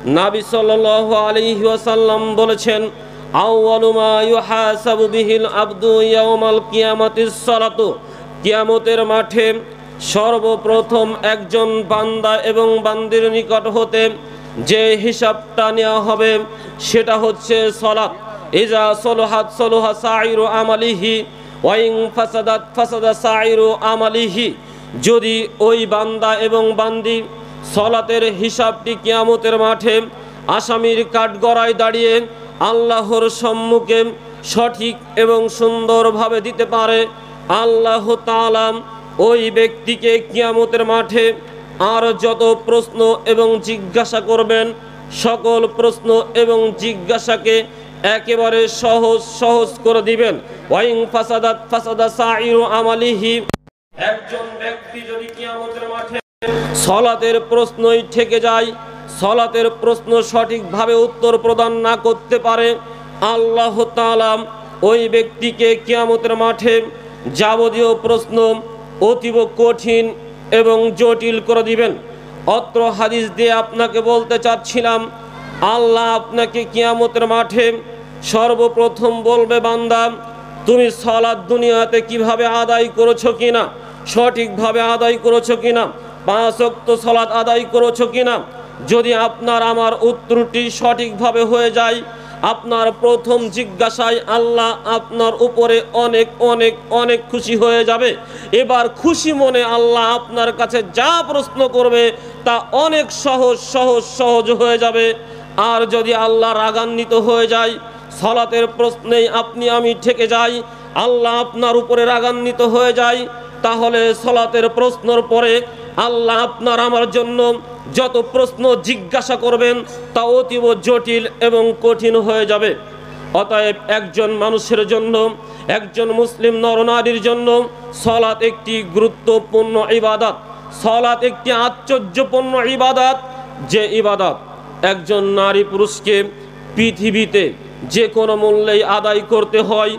নবী সাল্লাল্লাহু আলাইহি ওয়াসাল্লাম বলেছেন, আউয়ালু মা ইউহাসাবু বিহিল আবদু ইয়াউমাল কিয়ামাতিস সালাতু। কিয়ামতের মাঠে সর্বপ্রথম একজন বান্দা এবং বান্দির নিকট হতে যে হিসাবটা নেওয়া হবে সেটা হচ্ছে সালাত। ইজা সলহাত সলহা সাইরু আমালিহি ওয়া ইন ফাসাদাত ফাসাদা সাইরু আমালিহি। যদি ওই বান্দা এবং বান্দি সালাতের হিসাবটি কিয়ামতের মাঠে আসামির কাঠগড়ায় দাঁড়িয়ে আল্লাহর সম্মুখে সঠিক এবং সুন্দরভাবে দিতে পারে, আল্লাহ তাআলা ওই ব্যক্তিকে কিয়ামতের মাঠে আর যত প্রশ্ন এবং জিজ্ঞাসা করবেন সকল প্রশ্ন এবং জিজ্ঞাসাকে একেবারে সহজ করে দিবেন। ওয়াইন ফাসাদাত ফাসাদা সাইরু আমালিহি। একজন ব্যক্তি যদি কিয়ামতের মাঠে সালাতের প্রশ্নই থেকে যায়, সালাতের প্রশ্ন সঠিকভাবে উত্তর প্রদান না করতে পারে, আল্লাহ তাআলা ওই ব্যক্তিকে কিয়ামতের মাঠে যাবতীয় প্রশ্ন অতীব কঠিন এবং জটিল করে দিবেন। অত্র হাদিস দিয়ে আপনাকে বলতে চাচ্ছিলাম, আল্লাহ আপনাকে কিয়ামতের মাঠে সর্বপ্রথম বলবে, বান্দা তুমি সালাত দুনিয়াতে কিভাবে আদায় করেছো কিনা, সঠিকভাবে আদায় করেছো কিনা, 5 ওয়াক্ত সালাত আদায় করেছো কিনা। যদি আপনার আমার উত্তরটি সঠিকভাবে হয়ে যায়, আপনার প্রথম জিজ্ঞাসায় আল্লাহ আপনার উপরে অনেক অনেক অনেক খুশি হয়ে যাবে। এবার খুশি মনে আল্লাহ আপনার কাছে যা প্রশ্ন করবে তা অনেক সহজ হয়ে যাবে। আর যদি আল্লাহ রাগান্বিত হয়ে যায়, সালাতের প্রশ্নেই আপনি আমি ঠেকে যাই, আল্লাহ আপনার উপরে রাগান্বিত হয়ে যায়, তাহলে সালাতের প্রশ্নের পরে আল্লাহ আপনার আমার জন্য যত প্রশ্ন জিজ্ঞাসা করবেন তা অতীব জটিল এবং কঠিন হয়ে যাবে। অতএব একজন মানুষের জন্য, একজন মুসলিম নরনারীর জন্য সালাত একটি গুরুত্বপূর্ণ ইবাদত, সালাত একটি আশ্চর্যপূর্ণ ইবাদত, যে ইবাদত একজন নারী পুরুষকে পৃথিবীতে যে কোনো মূল্যেই আদায় করতে হয়।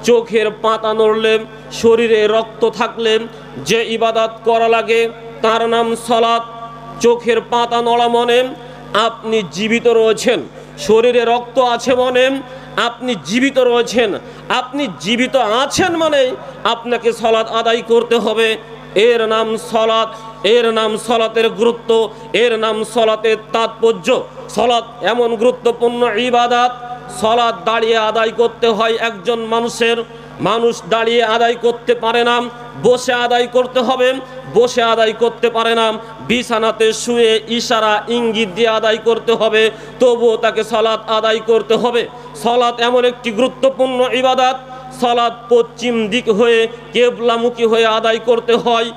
চোখের পাতা নড়লে, শরীরে রক্ত থাকলে যে ইবাদত করা লাগে তার নাম সালাত। চোখের পাতা নড়া মনে আপনি জীবিত রয়েছেন, শরীরে রক্ত আছে মনে আপনি জীবিত রয়েছেন, আপনি জীবিত আছেন মানে আপনাকে সালাত আদায় করতে হবে। এর নাম সালাত, এর নাম সালাতের গুরুত্ব, এর নাম সালাতের তাৎপর্য। সালাত এমন গুরুত্বপূর্ণ ইবাদত, সালাত দাঁড়িয়ে আদায় করতে হয় একজন মানুষের। মানুষ দাঁড়িয়ে আদায় করতে পারে না, বসে আদায় করতে হবে, বসে আদায় করতে পারে না, বিছানাতে শুয়ে ইশারা ইঙ্গিত দিয়ে আদায় করতে হবে, তবুও তাকে সালাত আদায় করতে হবে। সালাত এমন একটি গুরুত্বপূর্ণ ইবাদত, সালাত পশ্চিম দিক হয়ে কিবলামুখী হয়ে আদায় করতে হয়।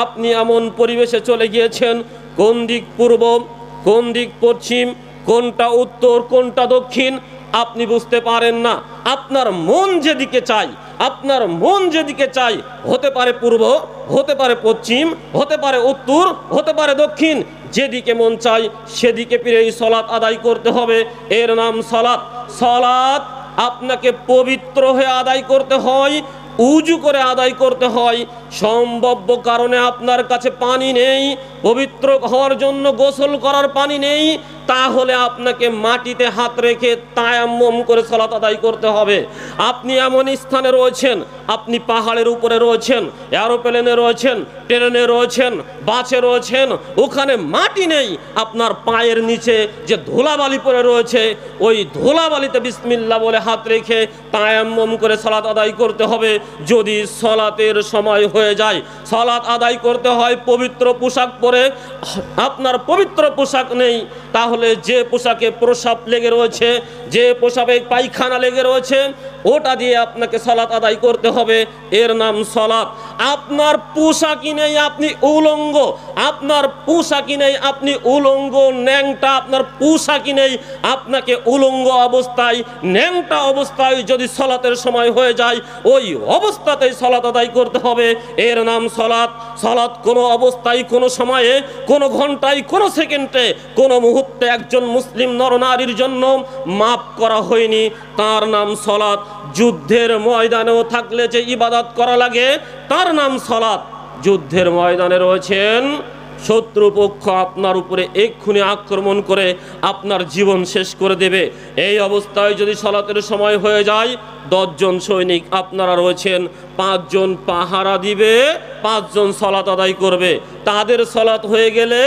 আপনি এমন পরিবেশে চলে গিয়েছেন, কোন দিক পূর্ব, কোন দিক পশ্চিম, কোনটা উত্তর, কোনটা দক্ষিণ আপনি বুঝতে পারেন না। আপনার মন যেদিকে চাই, আপনার মন যেদিকে চাই, হতে পারে পূর্ব, হতে পারে পশ্চিম, হতে পারে উত্তর, হতে পারে দক্ষিণ, যেদিকে মন চাই সেদিকে ফিরেই সালাত আদায় করতে হবে। এর নাম সালাত। সালাত আপনাকে পবিত্র হয়ে আদায় করতে হয়, উজু করে আদায় করতে হয়। সম্ভাব্য কারণে আপনার কাছে পানি নেই, পবিত্র হওয়ার জন্য গোসল করার পানি নেই, তাহলে আপনাকে মাটিতে হাত রেখে তায়াম্মুম করে সালাত আদায় করতে হবে। আপনি এমন স্থানে রয়েছেন, আপনি পাহাড়ের উপরে রয়েছেন, এরোপ্লেনে রয়েছেন, ট্রেনে রয়েছেন, বাসে রয়েছেন, ওখানে মাটি নেই, আপনার পায়ের নিচে যে ধুলাবালি পড়ে রয়েছে ওই ধুলাবালিতে বিসমিল্লাহ বলে হাত রেখে তায়াম্মুম করে সালাত আদায় করতে হবে। যদি সালাতের সময় হয়ে যায়, সালাত আদায় করতে হয় পবিত্র পোশাক পরে। আপনার পবিত্র পোশাক নেই, তাহলে যে পোশাকে প্রস্রাব লেগে রয়েছে, যে পোশাকে পায়খানা লেগে রয়েছে, ওটা দিয়ে আপনাকে সালাত আদায় করতে হবে। এর নাম সালাত। আপনার পোশাকই নেই, আপনি উলঙ্গ, আপনার পোশাকই নেই, আপনি উলঙ্গ ন্যাংটা, আপনার পোশাকই নেই, আপনাকে উলঙ্গ অবস্থায় ন্যাংটা অবস্থায় যদি সালাতের সময় হয়ে যায় ওই অবস্থাতেই সালাত আদায় করতে হবে। এর নাম সালাত। সালাত কোনো অবস্থায়, কোনো সময়ে, কোনো ঘন্টায়, কোনো সেকেন্ডে, কোনো মুহূর্তে একজন মুসলিম নরনারীর জন্য মাফ করা হয়নি, তার নাম সালাত। যুদ্ধের ময়দানেও থাকলে যে ইবাদত করা লাগে তার নাম সালাত। যুদ্ধের ময়দানে রয়েছেন, শত্রুপক্ষ আপনার উপরে এক্ষুনি আক্রমণ করে আপনার জীবন শেষ করে দেবে। এই অবস্থায় যদি সালাতের সময় হয়ে যায়, 10 জন সৈনিক আপনারা রয়েছেন, 5 জন পাহারা দিবে, 5 জন সালাত আদায় করবে। তাদের সালাত হয়ে গেলে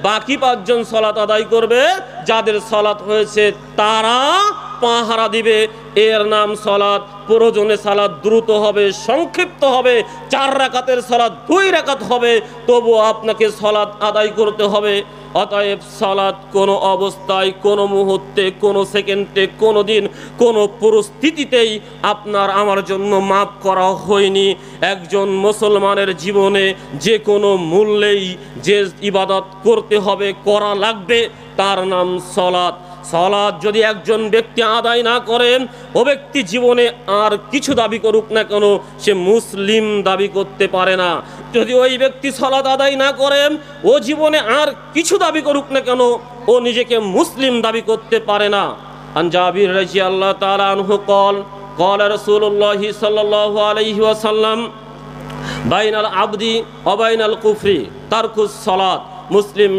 বাকি 5 জন সালাত আদায় করবে, যাদের সালাত হয়েছে তারা পাহারা দিবে। এর নাম সালাত। প্রয়োজনে সালাত দ্রুত হবে, সংক্ষিপ্ত হবে, 4 রাকাতের সালাত 2 রাকাত হবে, তবু আপনাকে সালাত আদায় করতে হবে। অতএব সালাত কোনো অবস্থায়, কোনো মুহূর্তে, কোনো সেকেন্ডে, কোনো দিন, কোনো পরিস্থিতিতেই আপনার আমার জন্য মাফ করা হয়নি। একজন মুসলমানের জীবনে যে কোনো মূল্যেই যে ইবাদত করতে হবে, করা লাগবে, তার নাম সালাত। সালাত যদি একজন ব্যক্তি আদায় না করেন, ও ব্যক্তি জীবনে আর কিছু দাবি করুক না কেন, সে মুসলিম দাবি করতে পারে না। যদি ওই ব্যক্তি সালাত আদায় না করেন, ও জীবনে আর কিছু দাবি করুক না কেন, ও নিজেকে মুসলিম দাবি করতে পারে না। আন জাবির রাদিয়াল্লাহু তাআলা আনহু قال رسول الله صلى الله عليه وسلم بين العبد وبين الكفر ترك الصلاة। মুসলিম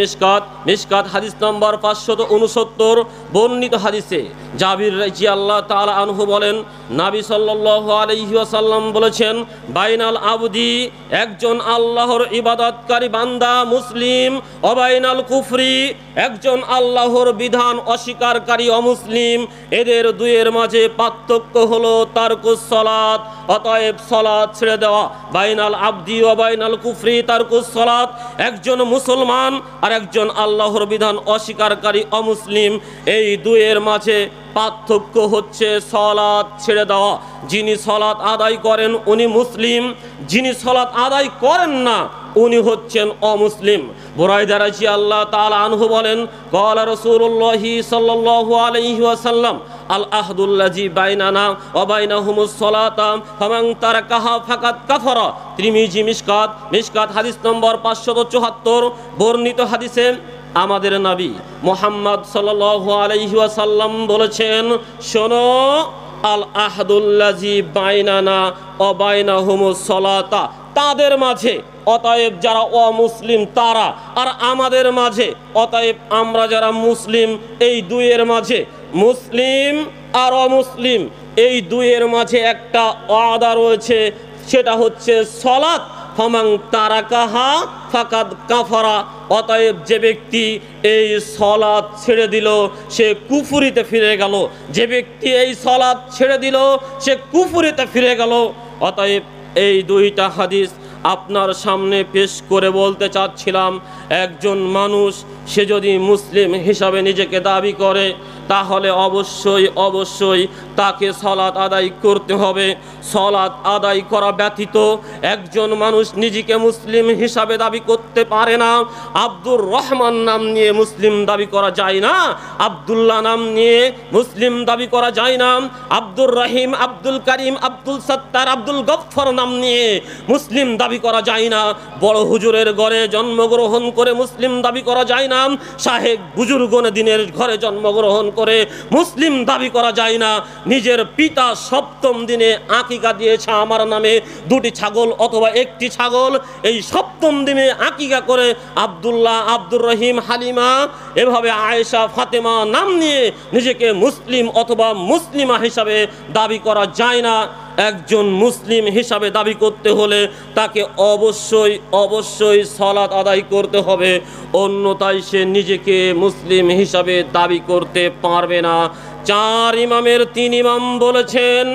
মিশকাত হাদিস নম্বর 569 বর্ণিত হাদিসে জাবির রাদিয়াল্লাহু তাআলা আনহু বলেন, নবী সাল্লাল্লাহু আলাইহি ওয়াসাল্লাম বলেছেন, বাইনাল আবদি, একজন আল্লাহর ইবাদতকারী বান্দা মুসলিম, অবাইনাল কুফরি, একজন আল্লাহর বিধান অস্বীকারী অমুসলিম, এদের দুইয়ের মাঝে পার্থক্য হলো তারকুস সালাত, অতএব সালাত ছেড়ে দেওয়া। বাইনাল আবদি ওয়া বাইনাল কুফরি তারকুস সালাত, একজন মুসলমান আর একজন আল্লাহর বিধান অস্বীকারী অমুসলিম, এই দুইয়ের মাঝে পার্থক্য হচ্ছে সালাত ছেড়ে দেওয়া। যিনি সালাত আদায় করেন উনি মুসলিম, যিনি সালাত আদায় করেন না উনি হচ্ছেন অমুসলিম। বুরায়দা রাদিয়াল্লাহু তাআলা আনহু বলেন, ক্বালা রাসূলুল্লাহি সাল্লাল্লাহু আলাইহি ওয়াসাল্লাম, আল আহদুল্লাযী বাইনানা ওয়া বাইনাহুমুস সালাতা ফামান তারাকাহা ফাকাদ কাফারা। তিরমিজি মিশকাত হাদিস নম্বর 574 বর্ণিত হাদিসে আমাদের নবী মুহাম্মদ সাল্লাল্লাহু আলাইহি ওয়াসাল্লাম বলেছেন, শোনো, আল আহদুল্লাযী বাইনানা ওয়া বাইনাহুমুস সালাতা, তাদের মাঝে, অতএব যারা অমুসলিম তারা, আর আমাদের মাঝে, অতএব আমরা যারা মুসলিম, এই দুইয়ের মাঝে, মুসলিম আর অমুসলিম এই দুইয়ের মাঝে একটা ওয়াদা রয়েছে, সেটা হচ্ছে সালাত। ফামান তারাকাহা ফাকাদ কাফারা, অতএব যে ব্যক্তি এই সালাত ছেড়ে দিল সে কুফরিতে ফিরে গেল, যে ব্যক্তি এই সালাত ছেড়ে দিল সে কুফরিতে ফিরে গেল। অতএব এই দুইটা হাদিস আপনার সামনে পেশ করে বলতে চাচ্ছিলাম, একজন মানুষ সে যদি মুসলিম হিসাবে নিজেকে দাবি করে, তাহলে অবশ্যই তাকে সালাত আদায় করতে হবে। সালাত আদায় করা ব্যতীত একজন মানুষ নিজেকে মুসলিম হিসাবে দাবি করতে পারে না। আব্দুর রহমান নাম নিয়ে মুসলিম দাবি করা যায় না, আব্দুল্লাহ নাম নিয়ে মুসলিম দাবি করা যায় না, আব্দুর রহিম, আব্দুল করিম, আব্দুল সত্তার, আব্দুল গফফর নাম নিয়ে মুসলিম দাবি করা যায় না। বড় হুজুরের ঘরে জন্মগ্রহণ করে মুসলিম দাবি করা যায় না, শাহেক বুজুর্গনে দিনের ঘরে জন্মগ্রহণ করে মুসলিম দাবি করা যায় না। নিজের পিতা 7ম দিনে আকিকা দিয়েছে আমার নামে 2টি ছাগল অথবা 1টি ছাগল, এই 7ম দিনে আকিকা করে আব্দুল্লাহ, আব্দুর রহিম, হালিমা, এভাবে আয়েশা, ফাতেমা নাম নিয়ে নিজেকে মুসলিম অথবা মুসলিমা হিসাবে দাবি করা যায় না। একজন মুসলিম হিসাবে দাবি করতে হলে তাকে অবশ্যই সালাত আদায় করতে হবে, অন্যথায় সে নিজেকে মুসলিম হিসাবে দাবি করতে পারবে না। 4 ইমামের 3 ইমাম বলেছেন,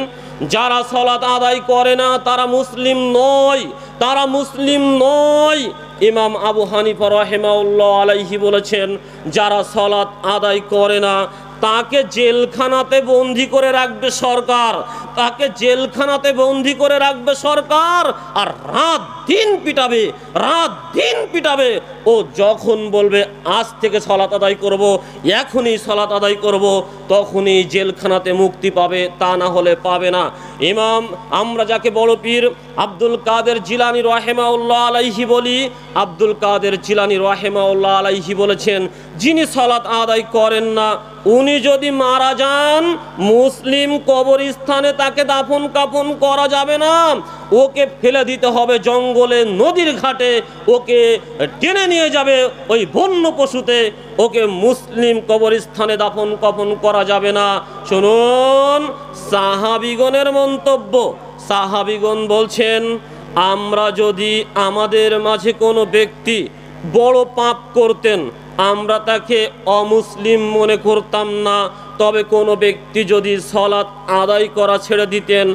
যারা সালাত আদায় করে না তারা মুসলিম নয়। ইমাম আবু হানিফা রাহিমাহুল্লাহ আলাইহি বলেছেন, যারা সালাত আদায় করে না তাকে জেলখানাতে বন্দি করে রাখবে সরকার, আর রাত দিন পিটাবে। ও যখন বলবে আজ থেকে সালাত আদায় করব, এখনই সালাত আদায় করব, তখনই জেলখানাতে মুক্তি পাবে, তা না হলে পাবে না। ইমাম, আমরা যাকে বড় পীর আব্দুল কাদের জিলানী রাহিমাহুল্লাহ আলাইহি বলি, আব্দুল কাদের জিলানী রাহিমাহুল্লাহ আলাইহি বলেছেন, যিনি সালাত আদায় করেন না উনি যদি মারা যান, মুসলিম কবরস্থানে তাকে দাফন কাফন করা যাবে না, ওকে ফেলে দিতে হবে জঙ্গলে, নদীর ঘাটে, ওকে টেনে নিয়ে যাবে ওই বন্য পশুতে, ওকে মুসলিম কবরস্থানে দাফন কাফন করা যাবে না। শুনুন সাহাবীগণের মন্তব্য। সাহাবীগণ বলছেন, আমরা যদি আমাদের মাঝে কোনো ব্যক্তি বড় পাপ করতেন আমরা তাকে অমুসলিম মনে করতাম না, তবে কোনো ব্যক্তি যদি সালাত আদায় করা ছেড়ে দিতেন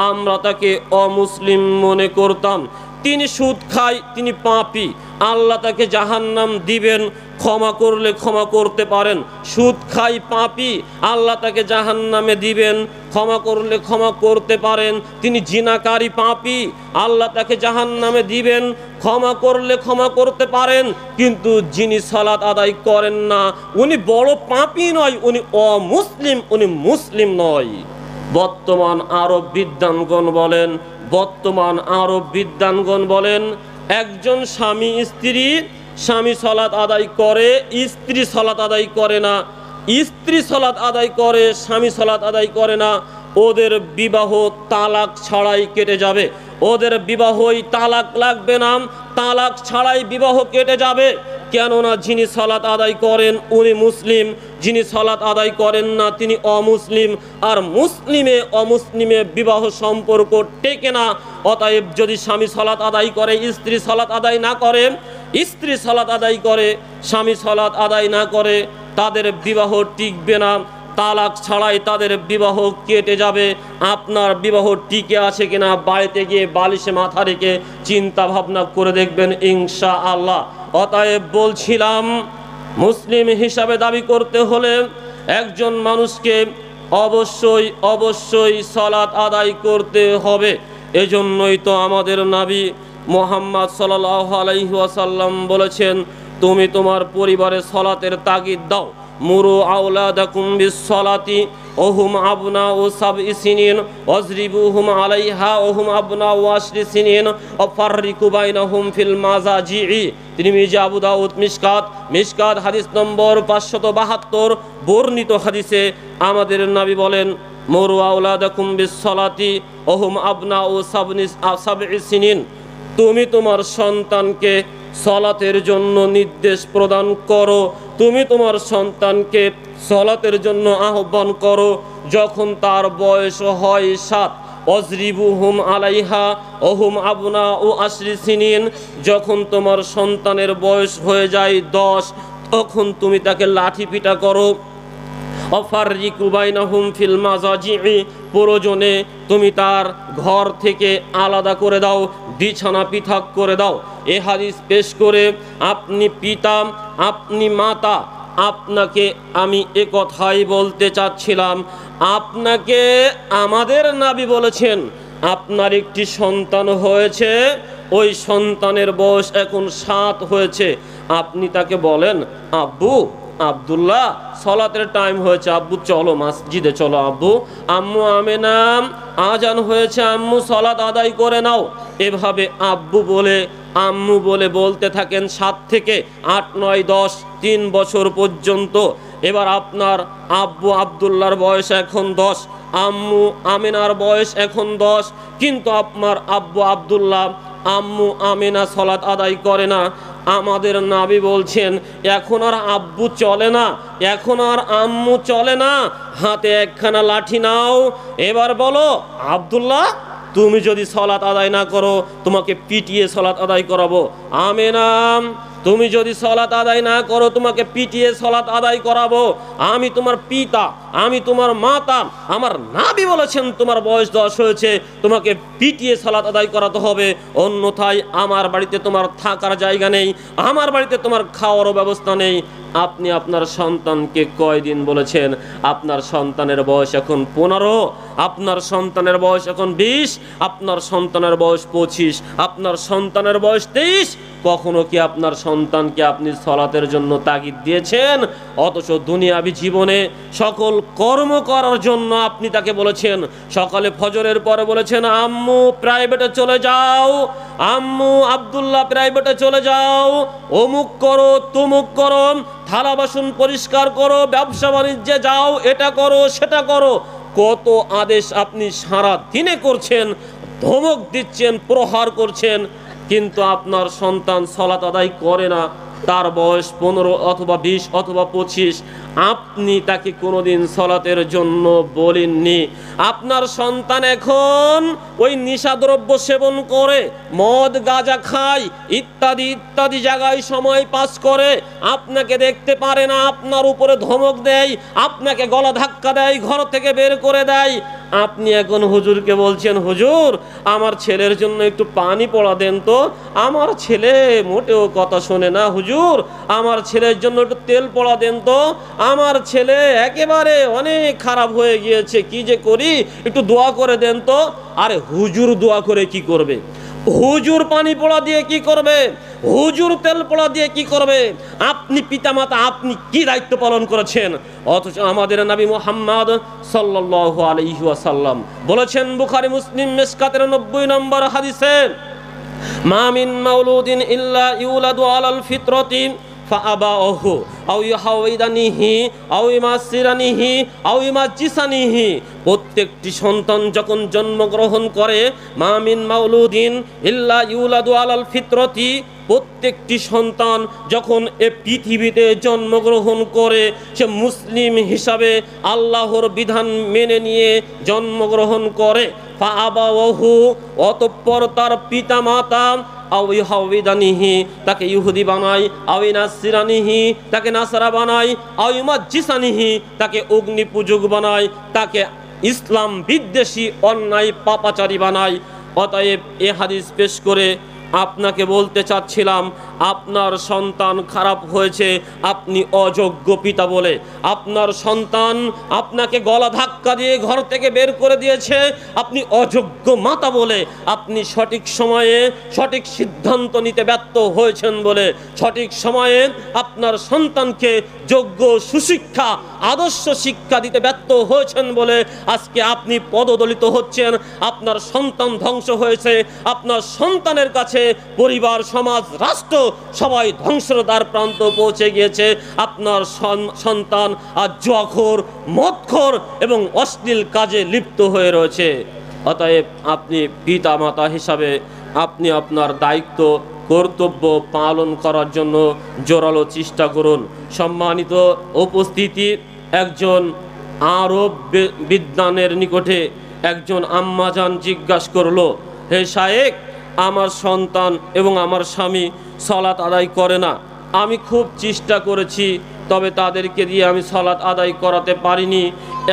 আমরা তাকে অমুসলিম মনে করতাম। তিনি সুদ খায়, তিনি পাপী, আল্লাহ তাকে জাহান্নাম দিবেন, ক্ষমা করলে ক্ষমা করতে পারেন। সুদ খাই পাপী, আল্লাহ তাকে জাহান্নামে দিবেন, ক্ষমা করলে ক্ষমা করতে পারেন। তিনি জিনাকারী পাপী, আল্লাহ তাকে জাহান্নামে দিবেন, ক্ষমা করলে ক্ষমা করতে পারেন। কিন্তু যিনি সালাত আদায় করেন না উনি বড় পাপী নয়, উনি অমুসলিম, উনি মুসলিম নয়। বর্তমান আরব বিদ্বানগণ বলেন একজন স্বামী সালাত আদায় করে, স্ত্রী সালাত আদায় করে না, স্ত্রী সালাত আদায় করে, স্বামী সালাত আদায় করে না, ওদের বিবাহ তালাক ছাড়াই কেটে যাবে। ওদের বিবাহই তালাক লাগবে না, তালাক ছাড়াই বিবাহ কেটে যাবে। কেননা যিনি সালাত আদায় করেন উনি মুসলিম, যিনি সালাত আদায় করেন না তিনি অমুসলিম। আর অমুসলিমে বিবাহ সম্পর্ক টেকে না। অতএব যদি স্বামী সালাত আদায় করে, স্ত্রী সালাত আদায় না করে, স্ত্রী সালাত আদায় করে, স্বামী সালাত আদায় না করে, তাদের বিবাহ টিকবে না, তালাক ছাড়াই তাদের বিবাহ কেটে যাবে। আপনার বিবাহ টিকে আছে কিনা বাড়িতে গিয়ে বালিশে মাথা রেখে চিন্তা ভাবনা করে দেখবেন ইনশাআল্লাহ। অতএব বলছিলাম মুসলিম হিসাবে দাবি করতে হলে একজন মানুষকে অবশ্যই সালাত আদায় করতে হবে। এজন্যই তো আমাদের নবী মুহাম্মদ সাল্লাল্লাহু আলাইহি ওয়াসাল্লাম বলেছেন, তুমি তোমার পরিবারে সালাতের তাগিদ দাও। মুরু আওলাদাকুম বিসসালাতি ওহুম আবনাউ সাবঈ সিনিন ওয়াজরিবুহুম আলাইহা ওহুম আবনাউ আশরি সিনিন ওয়াফাররিকু বাইনাহুম ফিল মাজাজিই। তিরমিজি, আবু দাউদ, মিশকাত হাদিস নম্বর 572 বর্ণিত হাদিসে আমাদের নবী বলেন, মুরু আওলাদাকুম বিসসালাতি ওহুম আবনাউ সাবঈ সিনিন। তুমি তোমার সন্তানকে সালাতের জন্য নির্দেশ প্রদান করো, তুমি তোমার সন্তানকে সালাতের জন্য আহ্বান করো যখন তার বয়স হয় 7। অজরিবুহুম আলাইহা ওহুম আবনাউ আশরি সিনিন। যখন তোমার সন্তানের বয়স হয়ে যায় 10 তখন তুমি তাকে লাঠি পিটা করো। ওয়াফাররিকু বাইনাহুম ফিল মাজাজিই। প্রয়োজনে তুমি তার ঘর থেকে আলাদা করে দাও, বিছানা পৃথক করে দাও। এ হাদিস পেশ করে আপনি পিতা, আপনি মাতা, আপনাকে আমি এ কথাই বলতে চাচ্ছিলাম, আপনাকে আমাদের নবী বলেছেন আপনার একটি সন্তান হয়েছে, ওই সন্তানের বয়স এখন 7 হয়েছে। আপনি তাকে বলেন, আব্বু আব্দুল্লাহ সালাতের টাইম হয়েছে, আব্বু চলো মসজিদে চলো, আম্মু আমেনা আজান হয়েছে, আম্মু সালাত আদায় করে নাও। এভাবে আম্মু বলে বলতে থাকেন 7 থেকে 8, 9, 10, 3 বছর পর্যন্ত। এবার আপনার আব্বু আব্দুল্লাহর বয়স এখন 10, আম্মু আমেনার বয়স এখন 10, কিন্তু আপনার আব্বু আব্দুল্লাহ, আম্মু আমেনা সালাত আদায় করে না। আমাদের নবী বলছেন এখন আর আব্বু চলে না, এখন আর আম্মু চলে না, হাতে একখানা লাঠি নাও। এবার বলো, আব্দুল্লাহ তুমি যদি সালাত আদায় না করো তোমাকে পিটিয়ে সালাত আদায় করাবো। আমেনা তুমি যদি সালাত আদায় না করো তোমাকে পিটিয়ে সালাত আদায় করাবো। আমি তোমার পিতা, আমি তোমার মাতা, আমার নবী বলেছেন তোমার বয়স 10 হয়েছে, তোমাকে পিটিয়ে সালাত আদায় করাতে হবে, অন্যথায় আমার বাড়িতে তোমার থাকার জায়গা নেই, আমার বাড়িতে তোমার খাওয়ারও ব্যবস্থা নেই। আপনি আপনার সন্তানকে কয়দিন বলেছেন? আপনার সন্তানের বয়স এখন 15, আপনার সন্তানের বয়স এখন 20, আপনার সন্তানের বয়স 25, আপনার সন্তানের বয়স 23। কখনো কি আপনার সন্তানকে আপনি সালাতের জন্য তাগিদ দিয়েছেন? অথচ দুনিয়াবি জীবনে সকল কর্ম করার জন্য আপনি তাকে বলেছেন। সকালে ফজরের পরে বলেছেন আম্মু প্রাইভেটে চলে যাও, আম্মু আব্দুল্লাহ প্রাইভেটে চলে যাও, অমুক করো তমুক করো, থালা বাসন পরিষ্কার করো, ব্যবসা বাণিজ্যে যাও, এটা করো সেটা করো। কত আদেশ আপনি সারা দিনে করছেন, ধমক দিচ্ছেন, প্রহার করছেন। কিন্তু আপনার সন্তান সালাত আদায় করে না, তার বয়স 15 অথবা 20 অথবা 25, আপনি তাকে কোনোদিন সালাতের জন্য বলেননি। আপনার সন্তান এখন ওই নেশাদ্রব্য সেবন করে, মদ গাঁজা খায়, ইত্যাদি ইত্যাদি জায়গায় সময় পাস করে, আপনাকে দেখতে পারে না, আপনার উপরে ধমক দেয়, আপনাকে গলা ধাক্কা দেয়, ঘর থেকে বের করে দেয়। আপনি এখন হুজুরকে বলছেন, হুজুর আমার ছেলের জন্য একটু পানি পড়া দেন তো, আমার ছেলে মোটেও কথা শোনে না, হুজুর আমার ছেলের জন্য একটু তেল পড়া দেন তো, আমার ছেলে একেবারে অনেক খারাপ হয়ে গিয়েছে, কি যে করি একটু দোয়া করে দেন তো। আরে হুজুর দোয়া করে কি করবে? হুজুর পানি পোড়া দিয়ে কি করবে? হুজুর তেল পোড়া দিয়ে কি করবে? আপনি পিতামাতা, আপনি কি দায়িত্ব পালন করেছেন? অথচ আমাদের নবী মুহাম্মদ সাল্লাল্লাহু আলাইহি ওয়াসাল্লাম বলেছেন, বুখারী মুসলিম মিশকাতের 90 নম্বর হাদিসে, মা মিন মাউলুদিন ইল্লা ইউলাদু আলাল ফিতরাতি ফাআবাহু আও ইউহাউইদানিহি আও ইউমাসসিরানিহি আও ইউমাজ্জিসানিহি। প্রত্যেকটি সন্তান যখন জন্মগ্রহণ করে, মা মিন মাউলুদিন ইল্লা ইউলাদু আলাল ফিতরাতি, প্রত্যেকটি সন্তান যখন এ পৃথিবীতে জন্মগ্রহণ করে, সে মুসলিম হিসাবে আল্লাহর বিধান মেনে নিয়ে জন্মগ্রহণ করে। ফাআবাহু, অতঃপর তার পিতা মাতা আও ইউহাউইদানিহি, তাকে ইহুদি বানায়, আও ইউনাসসিরানিহি, তাকে নাসারা বানায়, আও ইউমাজ্জিসানিহি, তাকে অগ্নি পূজক বানায়, তাকে ইসলাম বিদ্বেষী অন্যায় পাপাচারী বানায়। অতএব এ হাদিস পেশ করে আপনাকে বলতে চাচ্ছিলাম, আপনার সন্তান খারাপ হয়েছে আপনি অযোগ্য পিতা বলে, আপনার সন্তান আপনাকে গলা ধাক্কা দিয়ে ঘর থেকে বের করে দিয়েছে আপনি অযোগ্য মাতা বলে, আপনি সঠিক সময়ে সঠিক সিদ্ধান্ত নিতে ব্যর্থ হয়েছেন বলে, সঠিক সময়ে আপনার সন্তানকে যোগ্য সুশিক্ষা আদর্শ শিক্ষা দিতে ব্যর্থ হয়েছেন বলে আজকে আপনি পদদলিত হচ্ছেন, আপনার সন্তান ধ্বংস হয়েছে, আপনার সন্তানের কাছে পরিবার, সমাজ, রাষ্ট্র সবাই ধ্বংসের দ্বার প্রান্ত পৌঁছে গিয়েছে। আপনার সন্তান আজ জুয়াখোর, মদখোর এবং অশ্লীল কাজে লিপ্ত হয়ে রয়েছে। অতএব আপনি পিতা মাতা হিসাবে আপনি আপনার দায়িত্ব কর্তব্য পালন করার জন্য জোরালো চেষ্টা করুন। সম্মানিত উপস্থিতি, একজন আরব বিদ্বানের নিকটে একজন আম্মাজান জিজ্ঞাসা করলো, হে শায়েখ, আমার সন্তান এবং আমার স্বামী সালাত আদায় করে না, আমি খুব চেষ্টা করেছি, তবে তাদেরকে দিয়ে আমি সালাত আদায় করাতে পারিনি,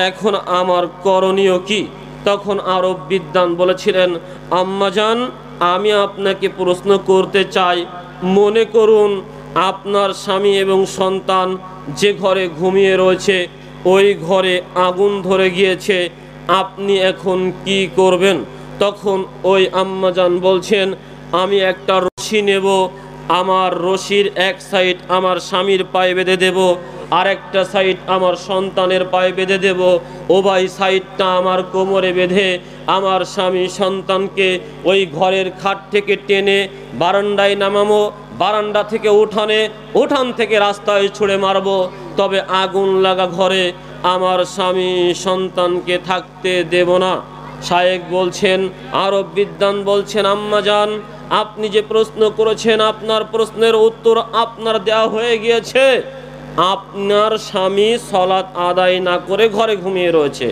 এখন আমার করণীয় কি? তখন আরব বিদ্বান বলেছিলেন, আম্মাজান, আমি আপনাকে প্রশ্ন করতে চাই, মনে করুন আপনার স্বামী এবং সন্তান যে ঘরে ঘুমিয়ে রয়েছে ওই ঘরে আগুন ধরে গিয়েছে, আপনি এখন কি করবেন? তখন ওই আম্মাজান বলছেন, আমি একটা রশি নেব, আমার রশির এক সাইড আমার স্বামীর পায়ে বেঁধে দেব, আর একটা সাইড আমার সন্তানের পায়ে বেঁধে দেব, উভয় সাইডটা আমার কোমরে বেঁধে আমার স্বামী সন্তানকে ওই ঘরের খাট থেকে টেনে বারান্দায় নামাবো, বারান্দা থেকে উঠানে, উঠান থেকে রাস্তায় ছুঁড়ে মারবো, তবে আগুন লাগা ঘরে আমার স্বামী সন্তানকে থাকতে দেব না। শায়েখ বলছেন, আরব বিদ্বান বলছেন, আম্মাজান, আপনি যে প্রশ্ন করেছেন আপনার প্রশ্নের উত্তর আপনার দেওয়া হয়ে গিয়েছে। আপনার স্বামী সালাত আদায় না করে ঘরে ঘুমিয়ে রয়েছে,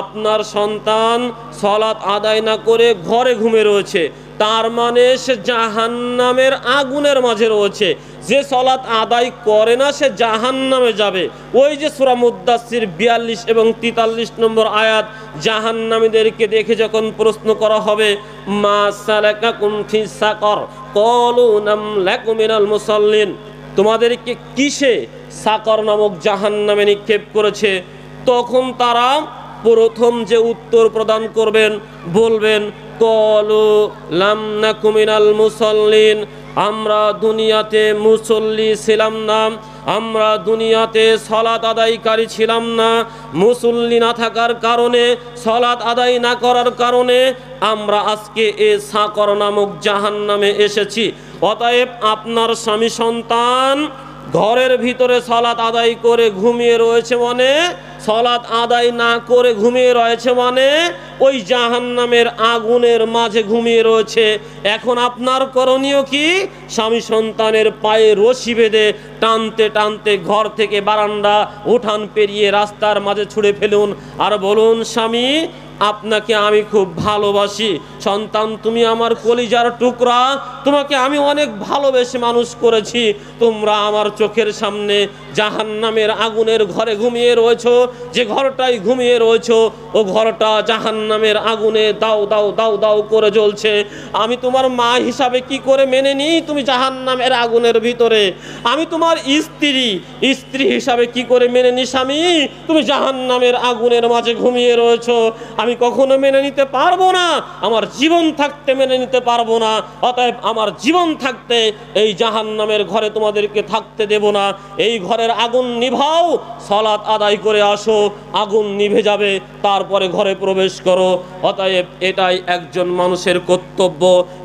আপনার সন্তান সালাত আদায় না করে ঘরে ঘুমিয়ে রয়েছে, তার মানে সে জাহান্নামের আগুনের মাঝে রয়েছে। যে সালাত আদায় করে না সে জাহান্নামে যাবে। ওই যে সূরা মুদ্দাসসির 42 এবং 43 নম্বর আয়াত, জাহান্নামীদেরকে দেখে যখন প্রশ্ন করা হবে, মা সালাকাকুম ফিস সাকর ক্বালু লাম নাকু মিনাল মুসাল্লিন, তোমাদেরকে কিসে সাকর নামক জাহান্নামে নিক্ষেপ করেছে? তখন তারা প্রথম যে উত্তর প্রদান করবেন, বলবেন, ক্বালু লাম নাকু মিনাল মুসাল্লিন, আমরা দুনিয়াতে মুসল্লি ছিলাম না, আমরা দুনিয়াতে সালাত আদায়কারী ছিলাম না, মুসল্লি না থাকার কারণে, সালাত আদায় না করার কারণে আমরা আজকে এ সাকর নামক জাহান্নামে এসেছি। অতএব আপনার স্বামী সন্তান ঘরের ভিতরে সালাত আদায় করে ঘুমিয়ে রয়েছে মানে, সালাত আদায় না করে ঘুমিয়ে রয়েছে মানে ওই জাহান্নামের আগুনের মাঝে ঘুমিয়ে রয়েছে। এখন আপনার করণীয় কি? স্বামী সন্তানের পায়ে রশি বেঁধে টানতে টানতে ঘর থেকে বারান্দা উঠান পেরিয়ে রাস্তার মাঝে ছুঁড়ে ফেলুন আর বলুন, স্বামী আপনাকে আমি খুব ভালোবাসি, সন্তান তুমি আমার কলিজার টুকরা, তোমাকে আমি অনেক ভালোবেসে মানুষ করেছি, তোমরা আমার চোখের সামনে জাহান্নামের আগুনের ঘরে ঘুমিয়ে রয়েছো, যে ঘরটাই ঘুমিয়ে রয়েছো ও ঘরটা জাহান্নামের আগুনে দাও দাও দাও দাও করে জ্বলছে। আমি তোমার মা হিসাবে কি করে মেনে নিই তুমি জাহান্নামের আগুনের ভিতরে? আমি তোমার স্ত্রী হিসাবে কি করে মেনে নিই স্বামী তুমি জাহান্নামের আগুনের মাঝে ঘুমিয়ে রয়েছো? আমি কখনো মেনে নিতে পারবো না, আমার জীবন থাকতে মেনে নিতে পারবো না। অতএব আমার জীবন থাকতে এই জাহান্নামের ঘরে তোমাদেরকে থাকতে দেব না। এই ঘরের আগুন নিভাও, সালাত আদায় করে আসো, আগুন নিভে যাবে, তারপরে ঘরে প্রবেশ করো। অতএব এটাই একজন মানুষের কর্তব্য।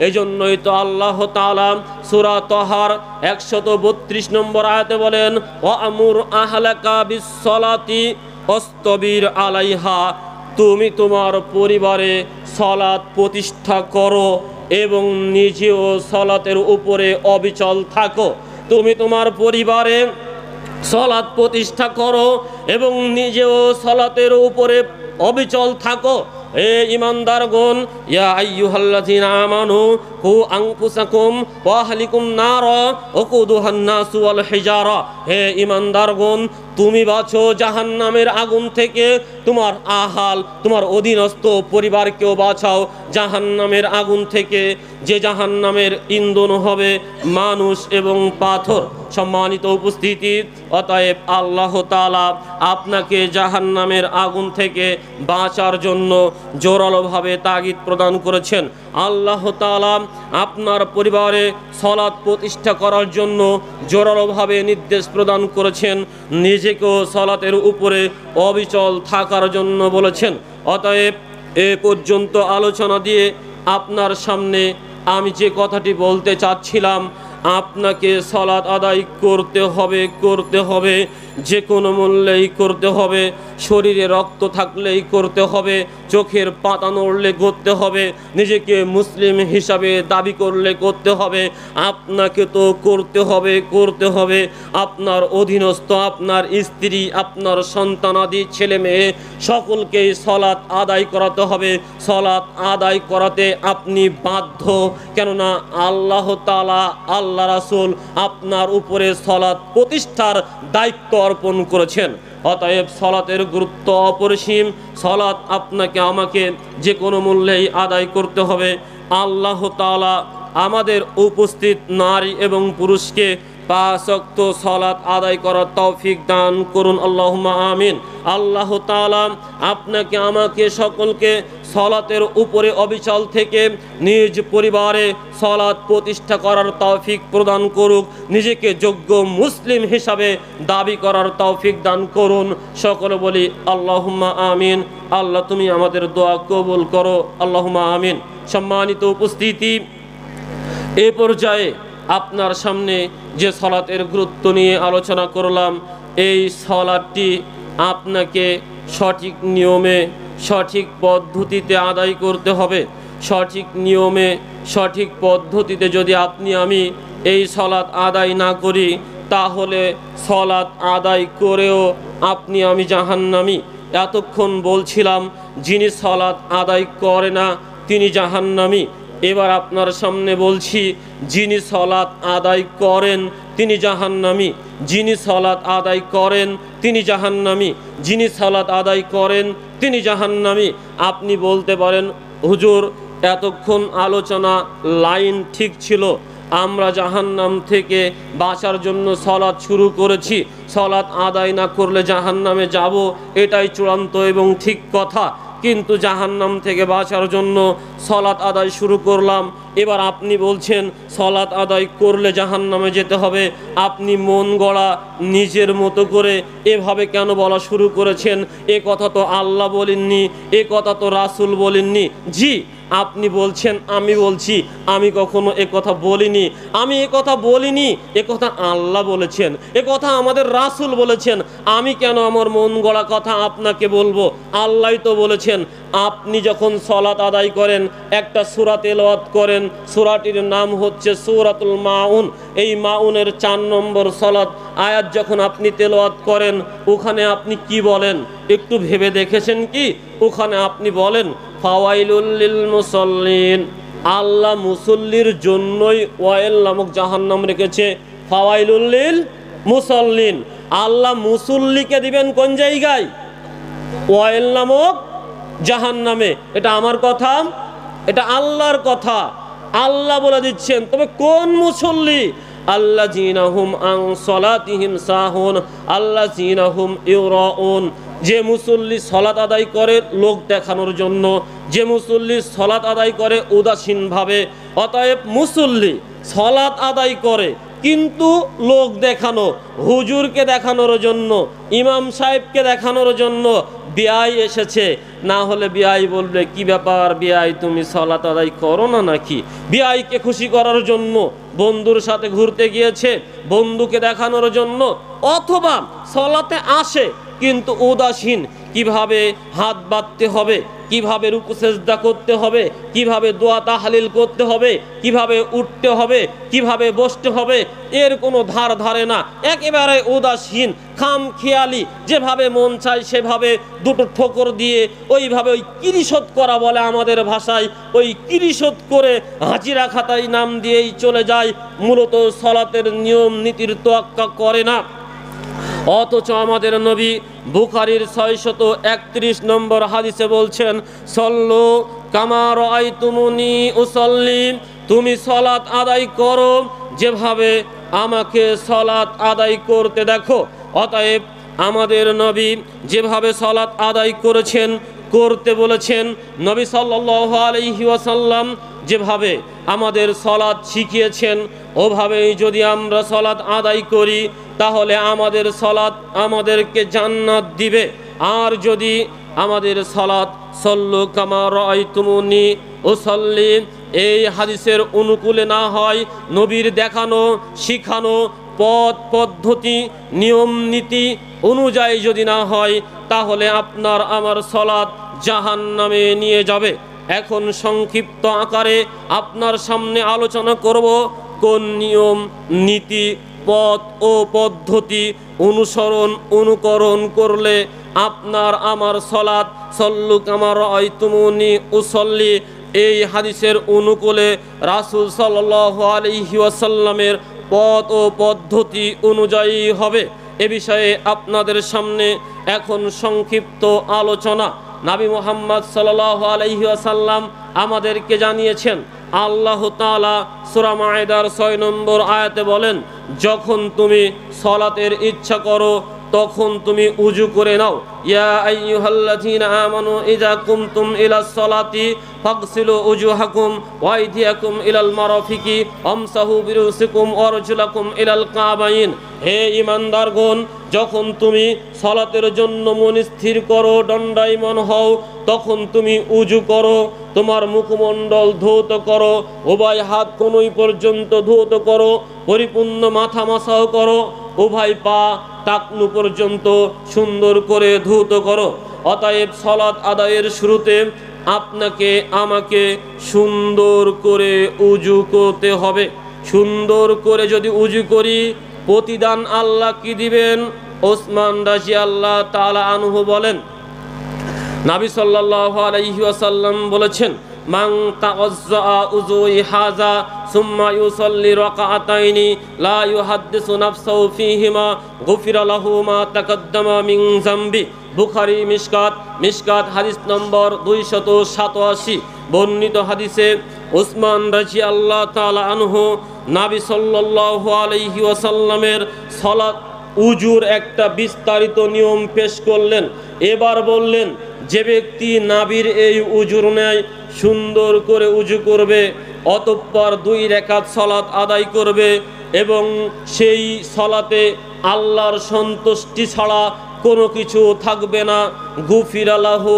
এজন্যই তো আল্লাহ তাআলা সূরা তাহার 132 নম্বর আয়াতে বলেন, ওয়ামুর আহলাকা বিসসালাতি ওয়াসতাবির আলাইহা, তুমি তোমার পরিবারে সালাত প্রতিষ্ঠা করো এবং নিজেও সালাতের উপরে অবিচল থাকো। তুমি তোমার পরিবারে সালাত প্রতিষ্ঠা করো এবং নিজেও সালাতের উপরে অবিচল থাকো। হে ঈমানদারগণ, ইয়া আইয়ুহাল্লাযীনা আমানু কু আনফুসাকুম ওয়া আহলিকুম নারা ওয়াকুদুহান নাসু ওয়াল হিজারা, হে ঈমানদারগণ তুমি বাঁচো জাহান্নামের আগুন থেকে, তোমার আহাল তোমার অধীনস্থ পরিবারকেও বাঁচাও জাহান্নামের আগুন থেকে, যে জাহান্নামের ইন্ধন হবে মানুষ এবং পাথর। সম্মানিত উপস্থিতি, অতএব আল্লাহ তাআলা আপনাকে জাহান্নামের আগুন থেকে বাঁচার জন্য জোরালোভাবে তাগিদ প্রদান করেছেন। আল্লাহ তাআলা আপনার পরিবারে সালাত প্রতিষ্ঠা করার জন্য জোরালোভাবে নির্দেশ প্রদান করেছেন, নিজেকেও সালাতের উপরে অবিচল থাকার জন্য বলেছেন। অতএব এ পর্যন্ত আলোচনা দিয়ে আপনার সামনে আমি যে কথাটি বলতে চাচ্ছিলাম, আপনাকে সালাত আদায় করতে হবে, যে কোনো মূল্যেই করতে হবে, শরীরে রক্ত থাকলেই করতে হবে, চোখের পাতা নড়লে করতে হবে, নিজেকে মুসলিম হিসাবে দাবি করলে করতে হবে। আপনাকে তো করতে হবে। আপনার অধীনস্থ আপনার স্ত্রী, আপনার সন্তানাদি, ছেলে মেয়ে সকলকেই সালাত আদায় করাতে হবে। সালাত আদায় করাতে আপনি বাধ্য, কেননা আল্লাহ তাআলা, আল্লাহ রাসূল আপনার উপরে সালাত প্রতিষ্ঠার দায়িত্ব অর্পণ করেছেন। অতএব সালাতের গুরুত্ব অপরিসীম। সালাত আপনাকে আমাকে যে কোনো মূল্যেই আদায় করতে হবে। আল্লাহ তাআলা আমাদের উপস্থিত নারী এবং পুরুষকে 5 ওয়াক্ত সালাত আদায় করার তৌফিক দান করুন, আল্লাহুম্মা আমিন। আল্লাহ তাআলা আপনাকে আমাকে সকলকে সালাতের উপরে অবিচল থেকে নিজ পরিবারে সালাত প্রতিষ্ঠা করার তৌফিক প্রদান করুক, নিজেকে যোগ্য মুসলিম হিসাবে দাবি করার তৌফিক দান করুন। সকলে বলি আল্লাহুম্মা আমিন। আল্লাহ তুমি আমাদের দোয়া কবুল করো, আল্লাহুম্মা আমিন। সম্মানিত উপস্থিতি, এ পর্যায়ে আপনার সামনে যে সালাতের গুরুত্ব নিয়ে আলোচনা করলাম, এই সালাতটি আপনাকে সঠিক নিয়মে, সঠিক পদ্ধতিতে আদায় করতে হবে। সঠিক নিয়মে, সঠিক পদ্ধতিতে যদি আমি এই সালাত আদায় না করি, তাহলে সালাত আদায় করেও আমি জাহান্নামী। এতক্ষণ বলছিলাম যিনি সালাত আদায় করে না তিনি জাহান্নামী। এবার আপনার সামনে বলছি, যিনি সালাত আদায় করেন তিনি জাহান্নামী। যিনি সালাত আদায় করেন তিনি জাহান্নামী। যিনি সালাত আদায় করেন তিনি জাহান্নামী। আপনি বলতে পারেন, হুজুর এতক্ষণ আলোচনা লাইন ঠিক ছিল, আমরা জাহান্নাম থেকে বাঁচার জন্য সালাত শুরু করেছি, সালাত আদায় না করলে জাহান্নামে যাব, এটাই চূড়ান্ত এবং ঠিক কথা। কিন্তু জাহান্নাম থেকে বাঁচার জন্য সলাত আদায় শুরু করলাম। এবার আপনি বলছেন সলাত আদায় করলে জাহান্নামে যেতে হবে। আপনি মন গড়া নিজের মতো করে এভাবে কেন বলা শুরু করেছেন? এ কথা তো আল্লাহ বলেননি, এ কথা তো রাসূল বলেননি। জি, আপনি বলছেন, আমি বলছি আমি কখনো এ কথা বলিনি। আমি এ কথা বলিনি, এ কথা আল্লাহ বলেছেন, এ কথা আমাদের রাসূল বলেছেন। আমি কেন আমার মন গড়া কথা আপনাকে বলবো? আল্লাহই তো বলেছেন। আপনি যখন সলাত আদায় করেন, একটা সূরা তেলাওয়াত করেন, সূরাটির নাম হচ্ছে সূরাতুল মাউন। এই মাউনের 4 নম্বর সলাত আয়াত যখন আপনি তেলাওয়াত করেন, ওখানে আপনি কি বলেন একটু ভেবে দেখেছেন কি? ওখানে আপনি বলেন ফাওয়াইলুল লিল মুসাল্লিন। আল্লাহ মুসল্লির জন্যই ওয়াইল নামক জাহান্নাম রেখেছে, ফাওয়াইলুল লিল মুসাল্লিন। আল্লাহ মুসল্লিকে দিবেন কোন জায়গায়? ওয়াইল নামক জাহান্নামে। এটা আমার কথা? এটা আল্লাহর কথা। আল্লাহ বলে দিচ্ছেন। তবে কোন মুসল্লি? আল্লাযীনা হুম আন সালাতিহিম সাহুন আল্লাযীনা হুম ইউরাউন। যে মুসল্লি সলাত আদায় করে লোক দেখানোর জন্য, যে মুসল্লি সলাত আদায় করে উদাসীনভাবে। অতএব মুসল্লি সলাত আদায় করে কিন্তু লোক দেখানো, হুজুরকে দেখানোর জন্য, ইমাম সাহেবকে দেখানোর জন্য বিআই এসেছে। না হলে বিআই বলবে কি ব্যাপার বিআই, তুমি সলাত আদায় করো না নাকি? বিআইকে খুশি করার জন্য বন্ধুর সাথে ঘুরতে গিয়েছে, বন্ধুকে দেখানোর জন্য। অথবা সলাতে আসে কিন্তু উদাসীন, কিভাবে হাত বাঁধতে হবে, কিভাবে রুকু সেজদা করতে হবে, কিভাবে দোয়া তাহলিল করতে হবে, কিভাবে উঠতে হবে, কিভাবে বসতে হবে, এর কোনো ধার ধারে না। একেবারে উদাসীন, খামখেয়ালি, যেভাবে মন চায় সেভাবে দুটো ঠোকর দিয়ে ওইভাবে ওই কিরিশোধ করা বলে আমাদের ভাষায়, ওই কিরিশোধ করে হাজিরা খাতায় নাম দিয়েই চলে যায়। মূলত সলাতের নিয়ম নীতির তোয়াক্কা করে না। অথচ আমাদের নবী বুখারীর 631 নম্বর হাদিসে বলছেন সল্লু কামা রাআইতুমুনি উসাল্লি। তুমি সলাত আদায় করো যেভাবে আমাকে সলাত আদায় করতে দেখো। অতএব আমাদের নবী যেভাবে সলাত আদায় করেছেন, করতে বলেছেন, নবী সাল্লাল্লাহু আলাইহি ওয়াসাল্লাম যেভাবে আমাদের সলাত শিখিয়েছেন, ওভাবেই যদি আমরা সলাত আদায় করি তাহলে আমাদের সলাত আমাদেরকে জান্নাত দিবে। আর যদি আমাদের সলাত সল্লু কামা রাআইতুমুনি উসাল্লি এই হাদিসের অনুকূলে না হয়, নবীর দেখানো শিখানো পথ পদ্ধতি নিয়ম নীতি অনুযায়ী যদি না হয়, তাহলে আপনার আমার সলাত জাহান্নামে নিয়ে যাবে। এখন সংক্ষিপ্ত আকারে আপনার সামনে আলোচনা করব কোন নিয়ম নীতি পথ ও পদ্ধতি অনুকরণ করলে আপনার আমার সলাত সল্লু কামা রাআইতুমুনি উসাল্লি এই হাদিসের অনুকূলে রাসূল সাল্লাল্লাহু আলাইহি ওয়াসাল্লামের পথ ও পদ্ধতি অনুযায়ী হবে। এ বিষয়ে আপনাদের সামনে এখন সংক্ষিপ্ত আলোচনা। নবী মুহাম্মদ সাল্লাল্লাহু আলাইহি ওয়াসাল্লাম আমাদেরকে জানিয়েছেন, আল্লাহ তাআলা সূরা মায়েদার 6 নম্বর আয়াতে বলেন, যখন তুমি সলাতের ইচ্ছা করো তখন তুমি উজু করে নাও। ইয়া আইয়ুহাল্লাযীনা আমানু ইযা কুমতুম ইলাস সালাতি ফাগসিলু উজুহাকুম ওয়া আইদিয়াকুম ইলাল মারাফিকি আমসাহু বিরুসিকুম ওয়া আরজুলাকুম ইলাল কাবাইন। হে ঈমানদারগণ, যখন তুমি সালাতের জন্য মন স্থির করো, দণ্ডায়মান হও, তখন তুমি উজু করো, তোমার মুখমণ্ডল ধৌত করো, উভয় হাত কনুই পর্যন্ত ধৌত করো, পরিপূর্ণ মাথা মাসাহ করো, উভয় পা টাকনু পর্যন্ত সুন্দর করে ধৌত করো। অতএব সালাত আদায়ের শুরুতে আপনাকে আমাকে সুন্দর করে উজু করতে হবে। সুন্দর করে যদি উজু করি, প্রতিদান আল্লাহ কি দিবেন? ওসমান রাদিয়াল্লাহু তাআলা আনহু বলেন, নবী সাল্লাল্লাহু আলাইহি ওয়াসাল্লাম বলেছেন, মান তাওয়াজ্জা উযুই হাযা সুম্মা ইউসাল্লি রাকাআতাইনি লা ইউহাদ্দিসু নাফসাহু ফীহিমা গুফিরা লাহু মা তাকাদ্দামা মিন যামবি। বুখারী মিশকাত হাদিস নম্বর 287। বর্ণিত হাদিসে ওসমান রাদিয়াল্লাহু তাআলা আনহু নবী সাল্লাল্লাহু আলাইহি ওয়াসাল্লামের সালাত উজুর একটা বিস্তারিত নিয়ম পেশ করলেন। এবার বললেন, যে ব্যক্তি নাবির এই উজুর নেয় সুন্দর করে উজু করবে, অতঃপর 2 রাকাত সালাত আদায় করবে এবং সেই সালাতে আল্লাহর সন্তুষ্টি ছাড়া কোনো কিছু থাকবে না। গুফিরা লাহু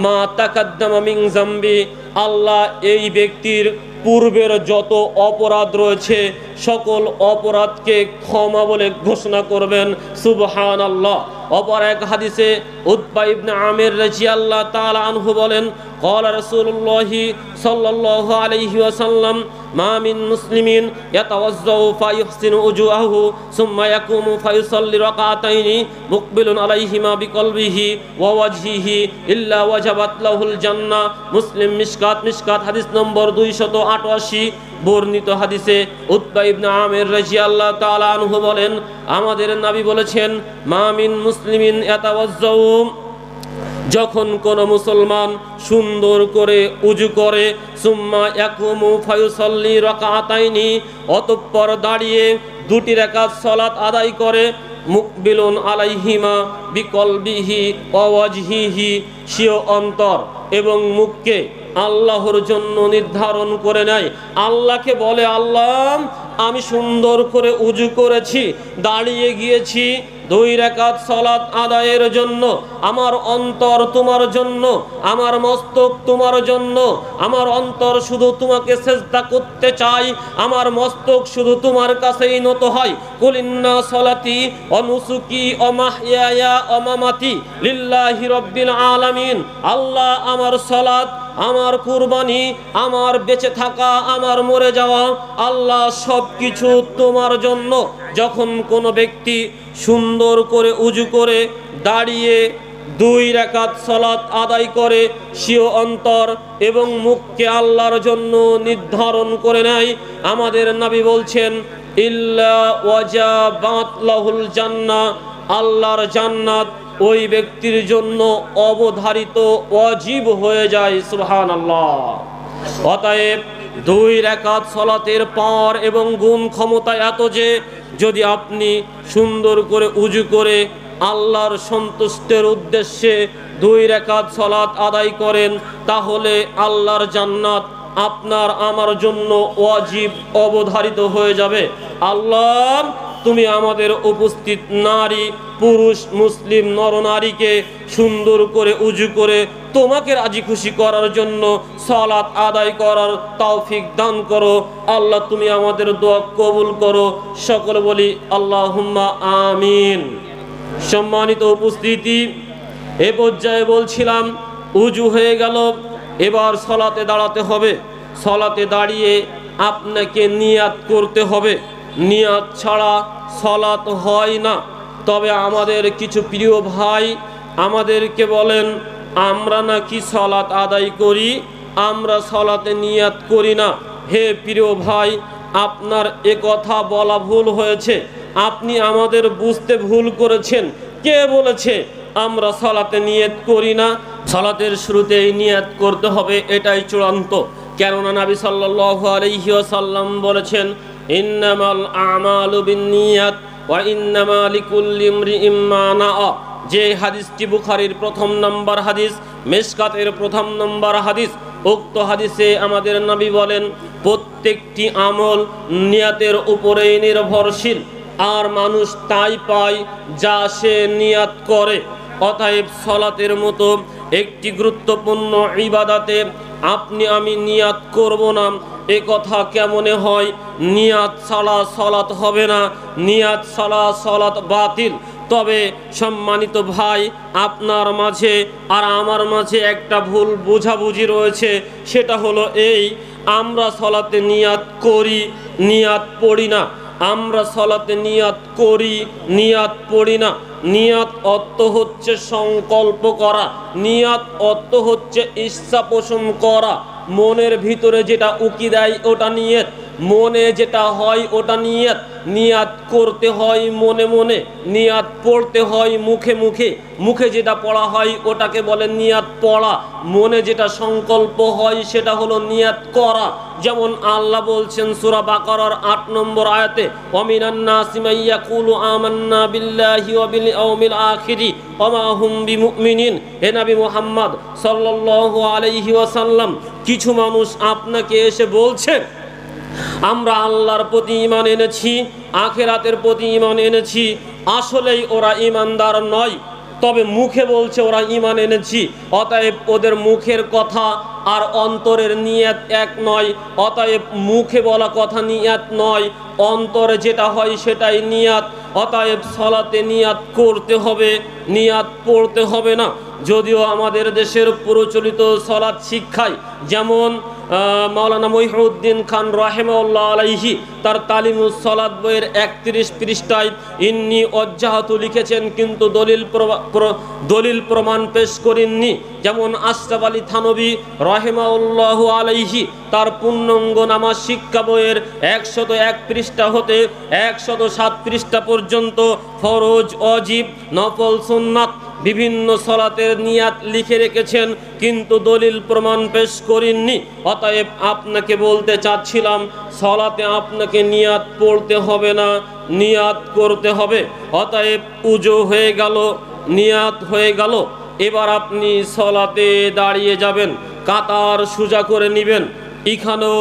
মা তাকাদ্দামা মিন যামবি, আল্লাহ এই ব্যক্তির পূর্বের যত অপরাধ রয়েছে সকল অপরাধকে ক্ষমা বলে ঘোষণা করবেন। সুবহানাল্লাহ। অপর এক হাদিসে উতবা ইবনে আমির রাদিয়াল্লাহু তাআলা আনহু বলেন, ক্বালা রাসূলুল্লাহি সাল্লাল্লাহু আলাইহি ওয়াসাল্লাম মা মিন মুসলিমিন ইয়াতাওয়াজ্জাউ ফায়ুহসিনু উজুহাহু সুম্মা ইয়াকুমু ফায়ুসাল্লি রাকাতাইনি মুকবিলুন আলাইহিমা বিকলবিহি ওয়া ওয়াজহিহি ইল্লা ওয়াজাবাত লাহুল জান্নাহ। মুসলিম মিশকাত হাদিস নম্বর 288। বর্ণিত হাদিসে উতবা ইবনে আমির রাদিয়াল্লাহু তাআলা আনহু বলেন, আমাদের নবী বলেছেন, মা মিন মুসলিমিন ইয়াতাওয়াজ্জাউ, যখন কোন মুসলমান সুন্দর করে উজু করে, সুম্মা ইয়াকুমু ফায়ুসাল্লি রাকাতাইনি, অতঃপর দাঁড়িয়ে 2 রাকাত সালাত আদায় করে, মুকবিলুন আলাইহিমা বিকলবিহি ওয়া ওয়াজহিহি, সিও অন্তর এবং মুখকে আল্লাহর জন্য নির্ধারণ করে নেয়। আল্লাহকে বলে, আল্লাহ আমি সুন্দর করে উজু করেছি, দাঁড়িয়ে গিয়েছি 2 রাকাত সালাত আদায়ের জন্য, আমার অন্তর তোমার জন্য, আমার মস্তক তোমার জন্য, আমার অন্তর শুধু তোমাকে সেজদা করতে চাই, আমার মস্তক শুধু তোমার কাছেই নত হয়। কুল ইন্না সলাতি ওয়া নুসুকি ওয়া মাহইয়ায়া ওয়া মামাতি লিল্লাহি রাব্বিল আলামিন। আল্লাহ আমার সালাত, আমার কুরবানি, আমার বেঁচে থাকা, আমার মরে যাওয়া, আল্লাহ সব কিছু তোমার জন্য। যখন কোনো ব্যক্তি সুন্দর করে উজু করে দাঁড়িয়ে 2 রাকাত সালাত আদায় করে, সিও অন্তর এবং মুখকে আল্লাহর জন্য নির্ধারণ করে নেয়, আমাদের নবী বলছেন, ইল্লা ওয়াজাবাত লাহুল জান্নাহ, আল্লাহর জান্নাত ওই ব্যক্তির জন্য অবধারিত ওয়াজিব হয়ে যায়। সুবহানাল্লাহ। অতএব 2 রাকাত সালাতের পাওয়ার এবং গুণ ক্ষমতা এত যে, যদি আপনি সুন্দর করে উজু করে আল্লাহর সন্তুষ্টের উদ্দেশ্যে 2 রাকাত সালাত আদায় করেন, তাহলে আল্লাহর জান্নাত আপনার আমার জন্য ওয়াজিব অবধারিত হয়ে যাবে। আল্লাহ তুমি আমাদের উপস্থিত নারী পুরুষ মুসলিম নরনারীকে সুন্দর করে উজু করে তোমাকে রাজি খুশি করার জন্য সালাত আদায় করার তৌফিক দান করো। আল্লাহ তুমি আমাদের দোয়া কবুল করো। সকলে বলি আল্লাহুম্মা আমিন। সম্মানিত উপস্থিতি, এ পর্যায়ে বলছিলাম উজু হয়ে গেল, এবার সালাতে দাঁড়াতে হবে। সালাতে দাঁড়িয়ে আপনাকে নিয়াত করতে হবে, নিয়াত ছাড়া সালাত হয় না। তবে আমাদের কিছু প্রিয় ভাই আমাদেরকে বলেন, আমরা নাকি সালাত আদায় করি, আমরা সালাতে নিয়াত করি না। হে প্রিয় ভাই, আপনার এ কথা বলা ভুল হয়েছে, আপনি আমাদের বুঝতে ভুল করেছেন। কে বলেছে আমরা সালাতে নিয়াত করি না? সালাতের শুরুতেই নিয়াত করতে হবে, এটাই চূড়ান্ত। কেননা নবী সাল্লাল্লাহু আলাইহি ওয়াসাল্লাম বলেছেন, ইন্নামাল আমালু বিন্নিয়াত ওয়া ইন্নামা লিকুল্লি ইমরিইম মা নাআ। যে হাদিসটি বুখারীর 1 নম্বর হাদিস, মিশকাতের 1 নম্বর হাদিস। উক্ত হাদিসে আমাদের নবী বলেন, প্রত্যেকটি আমল নিয়াতের উপরেই নির্ভরশীল, আর মানুষ তাই পায় যা সে নিয়াত করে। অতএব সালাতের মতো একটি গুরুত্বপূর্ণ ইবাদতে আপনি আমি নিয়াত করব না, এ কথা কেমনে হয়? নিয়াত ছাড়া সালাত হবে না, নিয়াত ছাড়া সালাত বাতিল। তবে সম্মানিত ভাই, আপনার মাঝে আর আমার মাঝে একটা ভুল বোঝাবুঝি রয়েছে। সেটা হলো এই, আমরা সালাতে নিয়াত করি, নিয়াত পড়ি না। আমরা সালাতে নিয়াত করি, নিয়াত পড়ি না। নিয়াত অর্থ হচ্ছে সংকল্প করা, নিয়াত অর্থ হচ্ছে ইচ্ছা পোষণ করা। মনের ভিতরে যেটা উকি দেয় ওটা নিয়ত, মনে যেটা হয় ওটা নিয়ত। নিয়াত করতে হয় মনে মনে, নিয়াত পড়তে হয় মুখে মুখে। মুখে যেটা পড়া হয় ওটাকে বলে নিয়াত পড়া, মনে যেটা সংকল্প হয় সেটা হলো নিয়াত করা। যেমন আল্লাহ বলছেন সূরা বাকারার 8 নম্বর আয়াতে, ওয়ামিনান নাসি মান ইয়াকুলু আমান্না বিল্লাহি ওয়া বিল ইয়াউমিল আখিরি ওয়া মা হুম বিমুমিনিন। হে নবী মুহাম্মদ সাল্লাল্লাহু আলাইহি ওয়াসাল্লাম, কিছু মানুষ আপনাকে এসে বলছে আমরা আল্লাহর প্রতি ঈমান এনেছি, আখিরাতের প্রতি ঈমান এনেছি, আসলেই ওরা ঈমানদার নয়, তবে মুখে বলছে ওরা ঈমান এনেছি। অতএব ওদের মুখের কথা আর অন্তরের নিয়ত এক নয়। অতএব মুখে বলা কথা নিয়ত নয়, অন্তরে যেটা হয় সেটাই নিয়াত। অতএব সলাতে নিয়াত করতে হবে, নিয়াত পড়তে হবে না। যদিও আমাদের দেশের প্রচলিত সলাত শিক্ষায়, যেমন মাওলানা মহিউদ্দিন খান রাহিমাহুল্লাহ আলাইহি তার তালিমুস সলাত বইয়ের 31 পৃষ্ঠায় ইন্নি ওয়াজ্জাহাতু লিখেছেন, কিন্তু দলিল প্রমাণ পেশ করেননি। যেমন আশরাফ আলী থানভী রাহিমাহুল্লাহ আলাইহি তার পূর্ণাঙ্গ নামাজ শিক্ষা বইয়ের 101 পৃষ্ঠা হতে 107 পৃষ্ঠা পর্যন্ত ফরজ, ওয়াজিব, নফল, সুন্নাত বিভিন্ন সলাতের নিয়াত লিখে রেখেছেন, কিন্তু দলিল প্রমাণ পেশ করেননি। অতএব আপনাকে বলতে চাচ্ছিলাম, সলাতে আপনাকে নিয়াত পড়তে হবে না, নিয়াত করতে হবে। অতএব উজু হয়ে গেল, নিয়াত হয়ে গেল। এবার আপনি সলাতে দাঁড়িয়ে যাবেন, কাতার সোজা করে নেবেন। এখানেও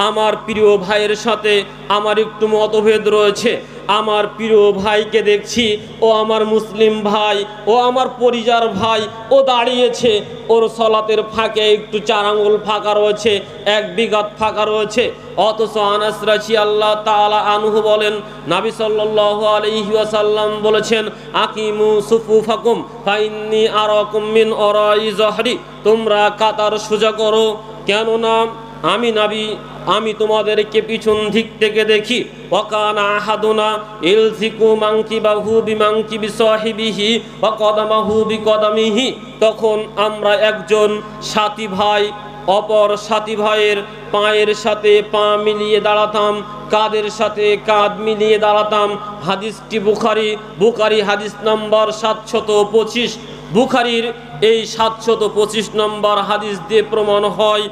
আমার প্রিয় ভাইয়ের সাথে আমার একটু মতভেদ রয়েছে। আমার প্রিয় ভাইকে দেখছি, ও আমার মুসলিম ভাই, ও আমার পরিজার ভাই, ও দাঁড়িয়েছে, ওর সলাতের ফাঁকে একটু 4 আঙ্গুল ফাঁকা রয়েছে, 1 বিঘাত ফাঁকা রয়েছে। অথচ আনাস রাদিয়াল্লাহু তাআলা আনহু বলেন, নবী সাল্লাল্লাহু আলাইহি ওয়াসাল্লাম বলেছেন, আকিমু সুফুফাকুম ফাইন্নী আরাকুম মিন ওরাই যহরি, তোমরা কাতার সোজা করো, কেননা আমি তোমাদেরকে পিছন দিক থেকে দেখি। ওয়াকানা আহাদুনা ইলজিকু মানকিবাহু বিমানকিবি সাহিবিহি ওয়া কদামাহু বিকদামিহি, তখন আমরা একজন সাথী ভাই অপর সাথী ভাইয়ের পায়ের সাথে পা মিলিয়ে দাঁড়াতাম, কাঁধের সাথে কাঁধ মিলিয়ে দাঁড়াতাম। হাদিসটি বুখারী হাদিস নম্বর 725। বুখারীর এই 725 নম্বর হাদিস দিয়ে প্রমাণ হয়,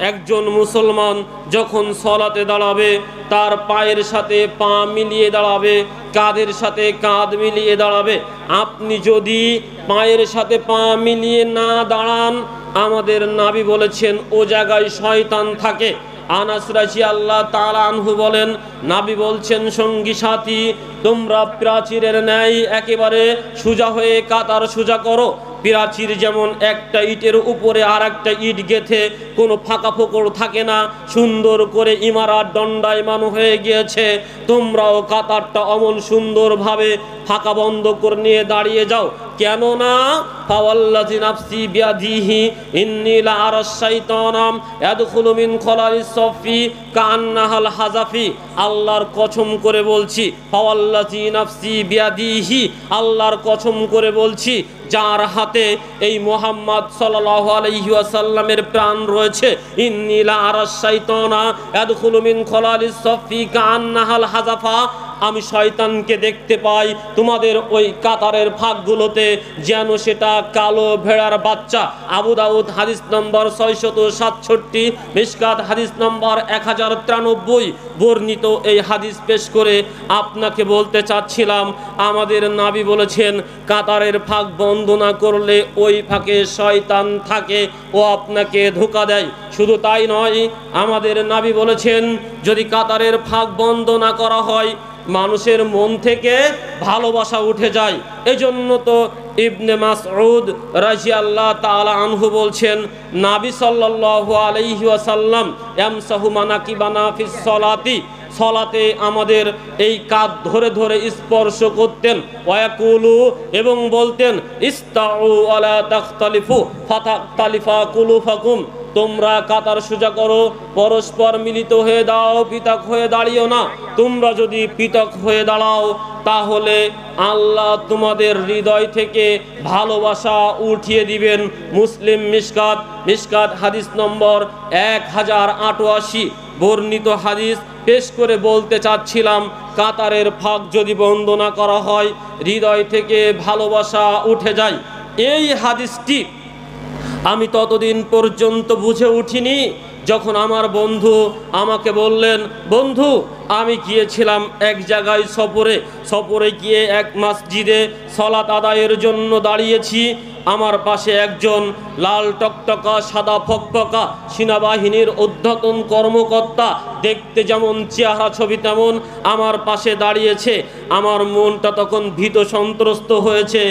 একজন মুসলমান যখন সলাতে দাঁড়াবে তার পায়ের সাথে পা মিলিয়ে দাঁড়াবে, কাঁধের সাথে কাঁধ মিলিয়ে দাঁড়াবে। আপনি যদি পায়ের সাথে পা মিলিয়ে না দাঁড়ান, আমাদের নবী বলেছেন ও জায়গায় শয়তান থাকে। আনাস রাদিয়াল্লাহু তাআলা আনহু বলেন, নবী বলছেন, সঙ্গী সাথী তোমরা প্রাচীরের ন্যায় একেবারে সোজা হয়ে কাতার সোজা করো। প্রাচীর যেমন একটা ইটের উপরে আর একটা ইট গেথে কোনো ফাঁকা ফোকর থাকে না, সুন্দর করে ইমারত দণ্ডায়মান হয়ে গিয়েছে, তোমরাও কাতারটা অমন সুন্দরভাবে ফাঁকা বন্ধ করে নিয়ে দাঁড়িয়ে যাও। কেননা ফাওয়াল্লাযী নাফসি বিয়াদিহি ইন্নী লা আরাশ শাইতানা ইয়াদখুলু মিন খলালিস সাফি কান্নাহাল হাজাফি, আল্লাহর কসম করে বলছি, ফাওয়াল্লাযী নাফসি বিয়াদিহি, আল্লাহর কসম করে বলছি, যার হাতে এই মুহাম্মদ সাল্লাল্লাহু আলাইহি ওয়াসাল্লামের প্রাণ রয়েছে, ইন্নী লা আরাশ শাইতানা ইয়াদখুলু মিন খলালিস সাফি কান্নাহাল হাজাফা, আমি শয়তানকে দেখতে পাই তোমাদের ওই কাতারের ফাঁকগুলোতে যেন সেটা কালো ভেড়ার বাচ্চা। আবু দাউদ হাদিস নম্বর 667, মিশকাত হাদিস নম্বর 1093 বর্ণিত এই হাদিস পেশ করে আপনাকে বলতে চাচ্ছিলাম, আমাদের নবী বলেছেন কাতারের ফাঁক বন্ধ না করলে ওই ফাঁকে শয়তান থাকে, ও আপনাকে ধোঁকা দেয়। শুধু তাই নয়, আমাদের নবী বলেছেন যদি কাতারের ফাঁক বন্ধ না করা হয়, মানুষের মন থেকে ভালোবাসা উঠে যায়। এজন্য তো ইবনে মাসউদ রাদিয়াল্লাহু তাআলা আনহু বলছেন, নবী সাল্লাল্লাহু আলাইহি ওয়াসাল্লাম ইয়ামসাহু মানাকিবানা ফিস সালাতি, সলাতে আমাদের এই কাঁধ ধরে ধরে স্পর্শ করতেন। ওয়াকুলু, এবং বলতেন, ইস্তাউ আলা তাখতালিফু ফাতাখতালিফা কুলুফাকুম, তোমরা কাতার সোজা করো, পরস্পর মিলিত হয়ে দাও, পৃথক হয়ে দাঁড়িও না। তোমরা যদি পৃথক হয়ে দাঁড়াও তাহলে আল্লাহ তোমাদের হৃদয় থেকে ভালোবাসা উঠিয়ে দিবেন। মুসলিম মিশকাত হাদিস নম্বর 1088 বর্ণিত হাদিস পেশ করে বলতে চাচ্ছিলাম, কাতারের ফাঁক যদি বন্ধ না করা হয়, হৃদয় থেকে ভালোবাসা উঠে যায়। এই হাদিসটি আমি ততদিন পর্যন্ত বুঝে উঠিনি যখন আমার বন্ধু আমাকে বললেন, বন্ধু আমি গিয়েছিলাম এক জায়গায় সফরে গিয়ে এক মসজিদে সালাত আদায়ের জন্য দাঁড়িয়েছি। আমার পাশে একজন লাল টকটকা সাদা ফকফকা সেনাবাহিনীর ঊর্ধ্বতন কর্মকর্তা, দেখতে যেমন চেহারা ছবি তেমন, আমার পাশে দাঁড়িয়েছে। আমার মনটা তখন ভীত সন্ত্রস্ত হয়েছে,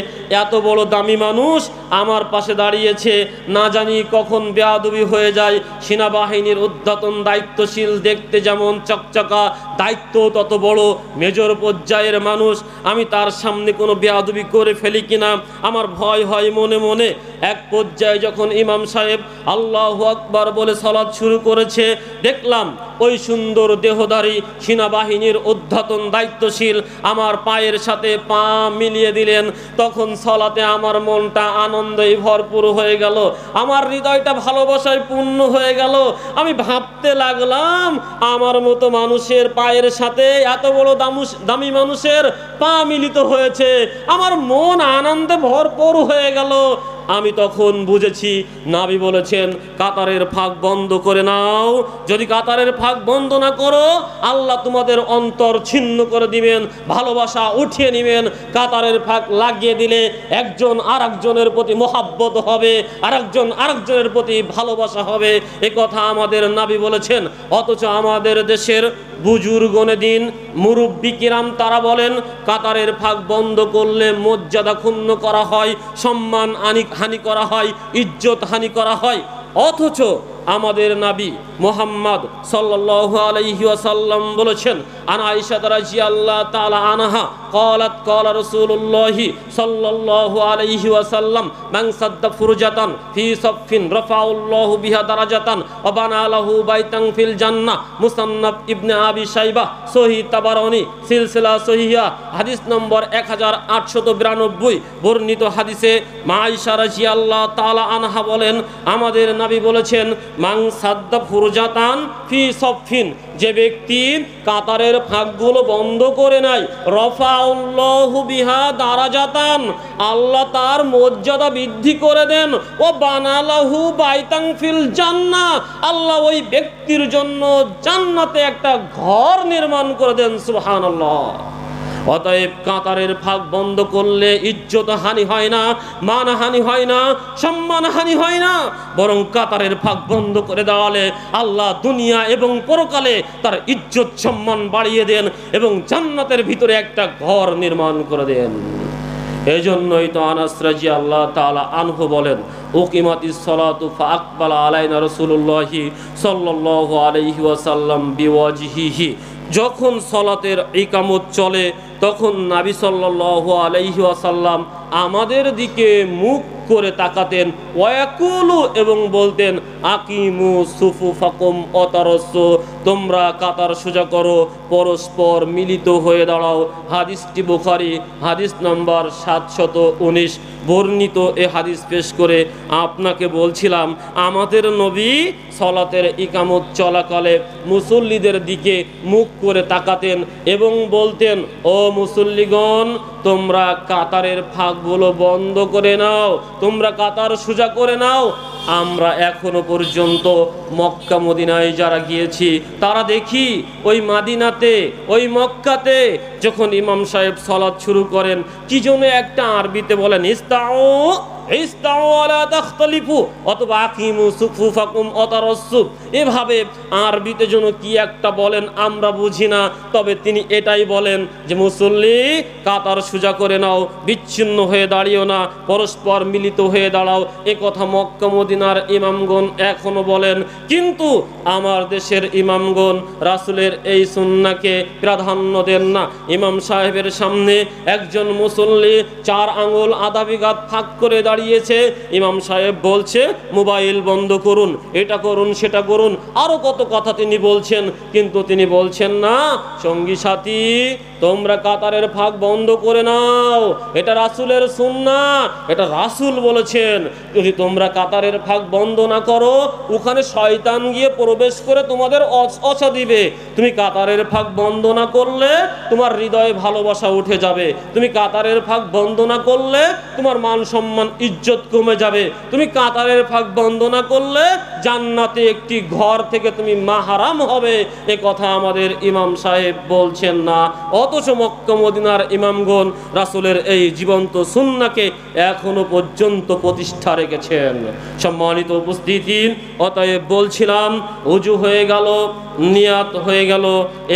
এত বড় দামি মানুষ আমার পাশে দাঁড়িয়েছে, না জানি কখন বেয়াদবি হয়ে যায়। সেনাবাহিনীর ঊর্ধ্বতন দায়িত্বশীল, দেখতে যেমন চকচকা, দায়িত্ব তত বড়, মেজর পর্যায়ের মানুষ। আমি তার সামনে কোনো বেয়াদবি করে ফেলি কিনা আমার ভয় হয় মনে মনে। এক পর্যায়ে যখন ইমাম সাহেব আল্লাহু আকবার বলে সালাত শুরু করেছে, দেখলাম ওই সুন্দর দেহধারী সেনাবাহিনীর ঊর্ধ্বতন দায়িত্বশীল আমার পায়ের সাথে পা মিলিয়ে দিলেন। তখন সালাতে আমার মনটা আনন্দে ভরপুর হয়ে গেল, আমার হৃদয়টা ভালোবাসায় পূর্ণ হয়ে গেল। আমি ভাবতে লাগলাম, আমার মতো মানুষের পায়ের সাথে এত বড় দামি মানুষের পা মিলিত হয়েছে, আমার মন আনন্দে ভরপুর হয়ে গেল। আমি তখন বুঝেছি নবী বলেছেন কাতারের ফাঁক বন্ধ করে নাও। যদি কাতারের ফাঁক বন্ধ না করো, আল্লাহ তোমাদের অন্তর ছিন্ন করে দিবেন, ভালোবাসা উঠিয়ে নেবেন। কাতারের ফাঁক লাগিয়ে দিলে একজন আরেকজনের প্রতি মোহাব্বত হবে, আরেকজন আরেকজনের প্রতি ভালোবাসা হবে। এ কথা আমাদের নবী বলেছেন। অথচ আমাদের দেশের বুজুর্গনে দিন মুরব্বী কিরাম তারা বলেন কাতারের ফাঁক বন্ধ করলে মর্যাদা ক্ষুণ্ণ করা হয়, সম্মান হানি করা হয়, ইজ্জত হানি করা হয়। অথচ আমাদের নবী মুহাম্মদ সাল্লাল্লাহু আলাইহি ওয়াসাল্লাম বলেছেন, আন আয়েশা রাদিয়াল্লাহু তাআলা আনহা قالت قال رسول الله صلى الله عليه وسلم من سد فرجة في صف رفع الله بها درجة وبنى له بيتا في الجنة। মুসান্নাফ ইবনে আবি শাইবা, সহিহ তাবারানী, সিলসিলা সহিহা, হাদিস নম্বর 1892। বর্ণিত হাদিসে মা আয়েশা রাদিয়াল্লাহু তাআলা আনহা বলেন, আমাদের নবী বলেছেন, মান সাদ্দা ফুরজাতান ফি সফিন, যে ব্যক্তি কাতারের ফাঁকগুলো বন্ধ করে নাই, রফাউল্লাহু বিহা দারাজাতান, আল্লাহ তার মর্যাদা বৃদ্ধি করে দেন। ও বানালাহু বাইতান ফিল জান্নাহ, আল্লাহ ওই ব্যক্তির জন্য জান্নাতে একটা ঘর নির্মাণ করে দেন। সুবহানাল্লাহ। অতএব কাতারের ফাঁক বন্ধ করলে ইজ্জত হানি হয় না, মানহানি হয় না, সম্মান হানি হয় না, বরং কাতারের ফাঁক বন্ধ করে দেওয়ালে আল্লাহ দুনিয়া এবং পরকালে তার ইজ্জত সম্মান বাড়িয়ে দেন এবং জান্নাতের ভিতরে একটা ঘর নির্মাণ করে দেন। এই জন্যই তো আনাস রাদিয়াল্লাহু তাআলা আনহু বলেন, উকিমাতিস সালাতু ফাআকবালা আলাইনা রাসূলুল্লাহি সাল্লাল্লাহু আলাইহি ওয়াসাল্লাম বিওয়াজহিহি, যখন সালাতের ইকামত চলে তখন নবী সাল্লাল্লাহু আলাইহি ওয়াসাল্লাম আমাদের দিকে মুখ করে তাকাতেন, ওয়াকুলু, এবং বলতেন, আকিমু সুফুফাকুম ওয়াতারাসসু, তোমরা কাতার সোজা করো, পরস্পর মিলিত হয়ে দাঁড়াও। হাদিসটি বুখারী, হাদিস নম্বর 719। বর্ণিত এ হাদিস পেশ করে আপনাকে বলছিলাম, আমাদের নবী সালাতের ইকামত চলাকালে মুসল্লিদের দিকে মুখ করে তাকাতেন এবং বলতেন, ও মুসল্লিগণ, তোমরা কাতারের ফাঁকগুলো বন্ধ করে নাও, তোমরা কাতার সোজা করে নাও। আমরা এখনো পর্যন্ত মক্কা মদিনায় যারা গিয়েছি তারা দেখি ওই মাদিনাতে, ওই মক্কাতে যখন ইমাম সাহেব সালাত শুরু করেন, কি জন্য একটা আরবিতে বলেন, ইস্তাউ ইস্তাউ ওয়ালা তাখতালিফু, অথবা আকিমু সুফুফাকুম ওয়াতারাসসু, এভাবে আরবিতে যেন কি একটা বলেন, আমরা বুঝি না। তবে তিনি এটাই বলেন যে মুসল্লি কাতার সোজা করে নাও, বিচ্ছিন্ন হয়ে দাঁড়িও না, পরস্পর মিলিত হয়ে দাঁড়াও। এ কথা মক্কা মদিনার ইমামগণ এখনো বলেন, কিন্তু আমার দেশের ইমামগণ রাসূলের এই সুন্নাহকে প্রাধান্য দেন না। ইমাম সাহেবের সামনে একজন মুসল্লি 4 আঙ্গুল আধা বিঘাত ফাঁক করে দাঁড়িয়েছে, ইমাম সাহেব বলছে মোবাইল বন্ধ করুন, এটা করুন, সেটা করুন, আরো কত কথা তিনি বলছেন, কিন্তু তিনি বলছেন না, সঙ্গী সাথী, তোমরা কাতারের ফাঁক বন্ধ করে নাও, এটা রাসূলের সুন্নাহ, এটা রাসূল বলেছেন। যদি তোমরা কাতারের ফাঁক বন্ধ না করো, ওখানে শয়তান গিয়ে প্রবেশ করে তোমাদের অছা দিবে। তুমি কাতারের ফাঁক বন্ধ না করলে তোমার হৃদয়ে ভালোবাসা উঠে যাবে, তুমি কাতারের ফাঁক বন্ধ না করলে তোমার মান সম্মান ইজ্জত কমে যাবে। তুমি কাতারের ফাঁক বন্ধ না করলে জান্নাতে একটি ঘর থেকে তুমি মাহরাম হবে, এ কথা আমাদের ইমাম সাহেব বলছেন না। অথচ মক্কা মদিনার ইমামগণ রাসূলের এই জীবন্ত সুন্নাহকে এখনো পর্যন্ত প্রতিষ্ঠা রেখেছেন। সম্মানিত উপস্থিতি, অতএব বলছিলাম ওযু হয়ে গেল, নিয়াত হয়ে গেল,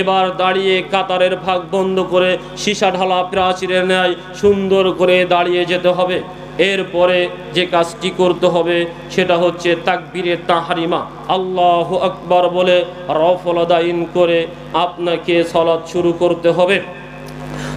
এবার দাঁড়িয়ে কাতারের ফাঁক বন্ধ করে সীসা ঢালা প্রাচীরের ন্যায় সুন্দর করে দাঁড়িয়ে যেতে হবে। এরপরে যে কাজটি করতে হবে সেটা হচ্ছে তাকবীরে তাহরিমা, আল্লাহু আকবার বলে রফল আদাইন করে আপনাকে সালাত শুরু করতে হবে।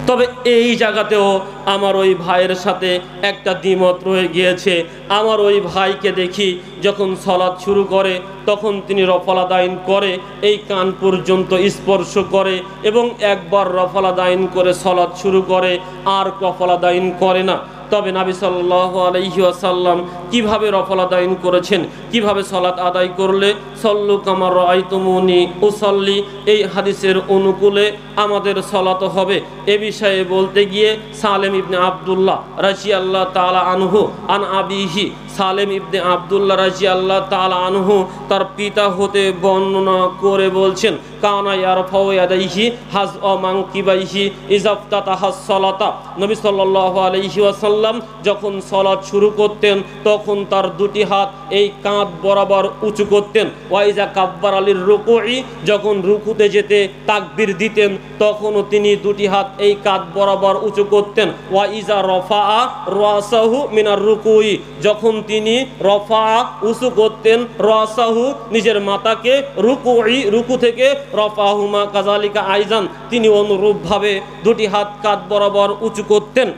তবে এই জায়গাতেও আমার ওই ভাইয়ের সাথে একটা দ্বিমত রয়ে গিয়েছে। আমার ওই ভাইকে দেখি যখন সালাত শুরু করে তখন তিনি রফল আদাইন করে এই কান পর্যন্ত স্পর্শ করে এবং একবার রফল আদাইন করে সালাত শুরু করে, আর রফল আদাইন করে না। তবে নবী সাল্লাল্লাহু আলাইহি ওয়াসাল্লাম কিভাবে রফল আদাইন করেছেন, কিভাবে সালাত আদায় করলে সল্লু কামা রাআইতুমুনি উসাল্লি, এই হাদিসের অনুকূলে আমাদের সালাত হবে, এ বিষয়ে বলতে গিয়ে সালেম ইবনে আব্দুল্লাহ রাদিয়াল্লাহু তাআলা আনহু আন আবিহি, সালেম ইবনে আব্দুল্লাহ রাদিয়াল্লাহু তাআলা আনহু তার পিতা হতে বর্ণনা করে বলছেন, কানা ইয়ারফাউ ইয়াদাইহি হাযআ মানকিবাইহি ইযাফতাতাহাস সালাতা, নবী সাল্লাল্লাহু আলাইহি ওয়াসাল্লাম যখন সালাত শুরু করতেন তখন তার দুটি হাত এই কাঁধ বরাবর উঁচু করতেন। ওয়া ইযা কাব্বারা লির রুকুই, যখন রুকুতে যেতে তাকবীর দিতেন তখনও তিনি দুটি হাত এই কাঁধ বরাবর উঁচু করতেন। ওয়া ইযা রাফাআ রাসাহু মিনার রুকুই, যখন তিনি রফা উঁচু করতেন রাসাহু নিজের মাথাকে, রুকুই রুকু থেকে রফাহুমা কাযালিকা আইজান, তিনি অনুরূপভাবে দুটি হাত কাঁধ বরাবর উঁচু করতেন।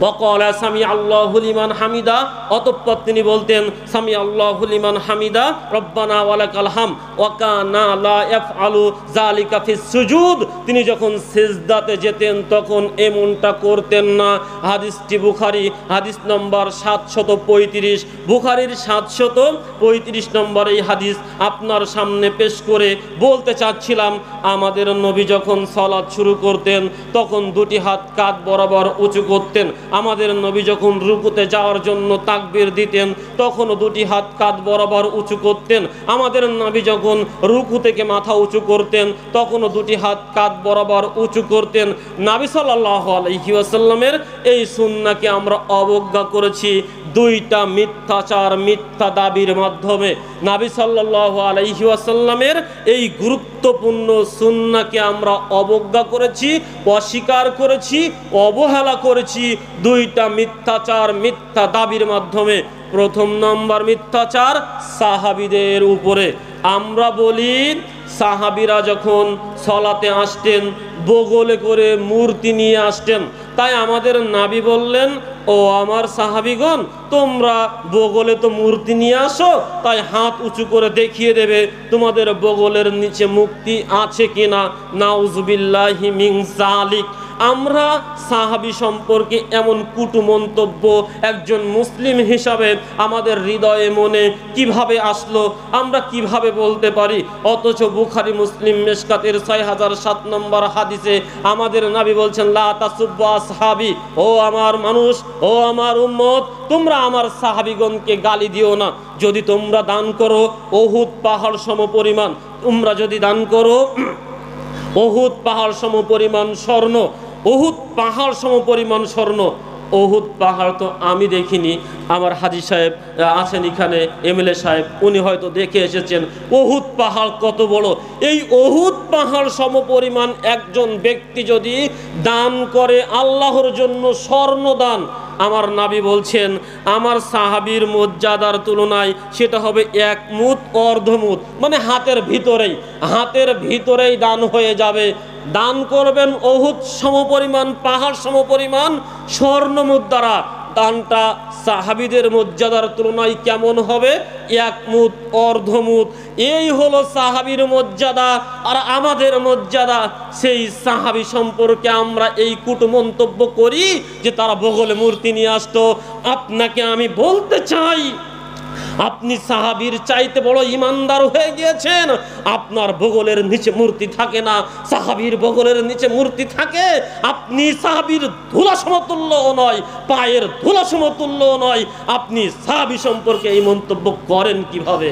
ওয়াকালা সামি আল্লাহু লিমান হামিদা, অতঃপর তিনি বলতেন সামি আল্লাহু লিমান হামিদা রব্বানা ওয়ালাকাল হাম, ওয়া কানা লা ইয়াফআলু যালিকা ফিস সুজুদ, তিনি যখন সিজদাতে যেতেন তখন এমনটা করতেন না। হাদিসটি বুখারী, হাদিস নম্বর 735, বুখারীর 735 নম্বর এই হাদিস আপনার সামনে পেশ করে বলতে চাচ্ছিলাম, আমাদের নবী যখন সালাত শুরু করতেন তখন দুটি হাত কাঁধ বরাবর উঁচু করতেন। আমাদের নবী যখন রুকুতে যাওয়ার জন্য তাকবীর দিতেন তখনও দুটি হাত কাঁধ বরাবর উঁচু করতেন। আমাদের নবী যখন রুকু থেকে মাথা উঁচু করতেন তখনও দুটি হাত কাঁধ বরাবর উঁচু করতেন। নবী সাল্লাল্লাহু আলাইহি ওয়াসাল্লামের এই সুন্নাহকে আমরা অবজ্ঞা করেছি দুইটা মিথ্যাচার, মিথ্যা দাবির মাধ্যমে। নবী সাল্লাল্লাহু আলাইহি ওয়াসাল্লামের এই গুরুত্বপূর্ণ সুন্নাহকে আমরা অবজ্ঞা করেছি, অস্বীকার করেছি, অবহেলা করেছি দুইটা মিথ্যাচার, মিথ্যা দাবির মাধ্যমে। প্রথম নম্বর মিথ্যাচার সাহাবীদের উপরে। আমরা বলি সাহাবীরা যখন সালাতে আসতেন বগলে করে মূর্তি নিয়ে আসতেন, তাই আমাদের নবী বললেন, ও আমার সাহাবীগণ, তোমরা বগলে তো মূর্তি নিয়ে আসো, তাই হাত উঁচু করে দেখিয়ে দেবে তোমাদের বগলের নিচে মুক্তি আছে কিনা। নাউজুবিল্লাহি মিন যালিক। আমরা সাহাবী সম্পর্কে এমন কুটু মন্তব্য একজন মুসলিম হিসাবে আমাদের হৃদয়ে মনে কিভাবে আসলো, আমরা কিভাবে বলতে পারি? অথচ বুখারী মুসলিম মিশকাতের 6007 নম্বর হাদিসে আমাদের নবী বলছেন, লা তাসুব্বু আসহাবি, ও আমার মানুষ, ও আমার উম্মত, তোমরা আমার সাহাবীগণকে গালি দিও না। যদি তোমরা দান করো উহুদ পাহাড় সমপরিমাণ, তোমরা যদি দান করো উহুদ পাহাড় সমপরিমাণ স্বর্ণ, উহুদ পাহাড় সমপরিমাণ স্বর্ণ। উহুদ পাহাড় তো আমি দেখিনি, আমার হাজী সাহেব আছেন এখানে, এমএলএ সাহেব, উনি হয়তো দেখে এসেছেন উহুদ পাহাড় কত বড়। এই উহুদ পাহাড় সমপরিমাণ একজন ব্যক্তি যদি দান করে আল্লাহর জন্য স্বর্ণ দান, আমার নবী বলছেন আমার সাহাবীর মর্যাদার তুলনায় সেটা হবে এক মুদ অর্ধমুদ, মানে হাতের ভিতরেই দান হয়ে যাবে। দান করবেন উহুদ সমপরিমাণ, পাহাড় সমপরিমাণ স্বর্ণ মুদ্রা। দানটা সাহাবীদের মর্যাদার তুলনায় কেমন হবে? এক মুদ অর্ধমুদ। এই হলো সাহাবীর মর্যাদা। আর আমাদের মর্যাদা, সেই সাহাবী সম্পর্কে আমরা এই কুটু মন্তব্য করি যে তারা বগলে মূর্তি নিয়ে আসতো। আপনাকে আমি বলতে চাই, আপনি সাহাবীর চাইতে বড় ইমানদার হয়ে গিয়েছেন। আপনার বগলের নিচে মূর্তি থাকে না, সাহাবীর বগলের নিচে মূর্তি থাকে। আপনি সাহাবীর ধুলা সমতুল্য নয়, পায়ের ধুলা সমতুল্য নয়। আপনি সাহাবী সম্পর্কে এই মন্তব্য করেন কিভাবে?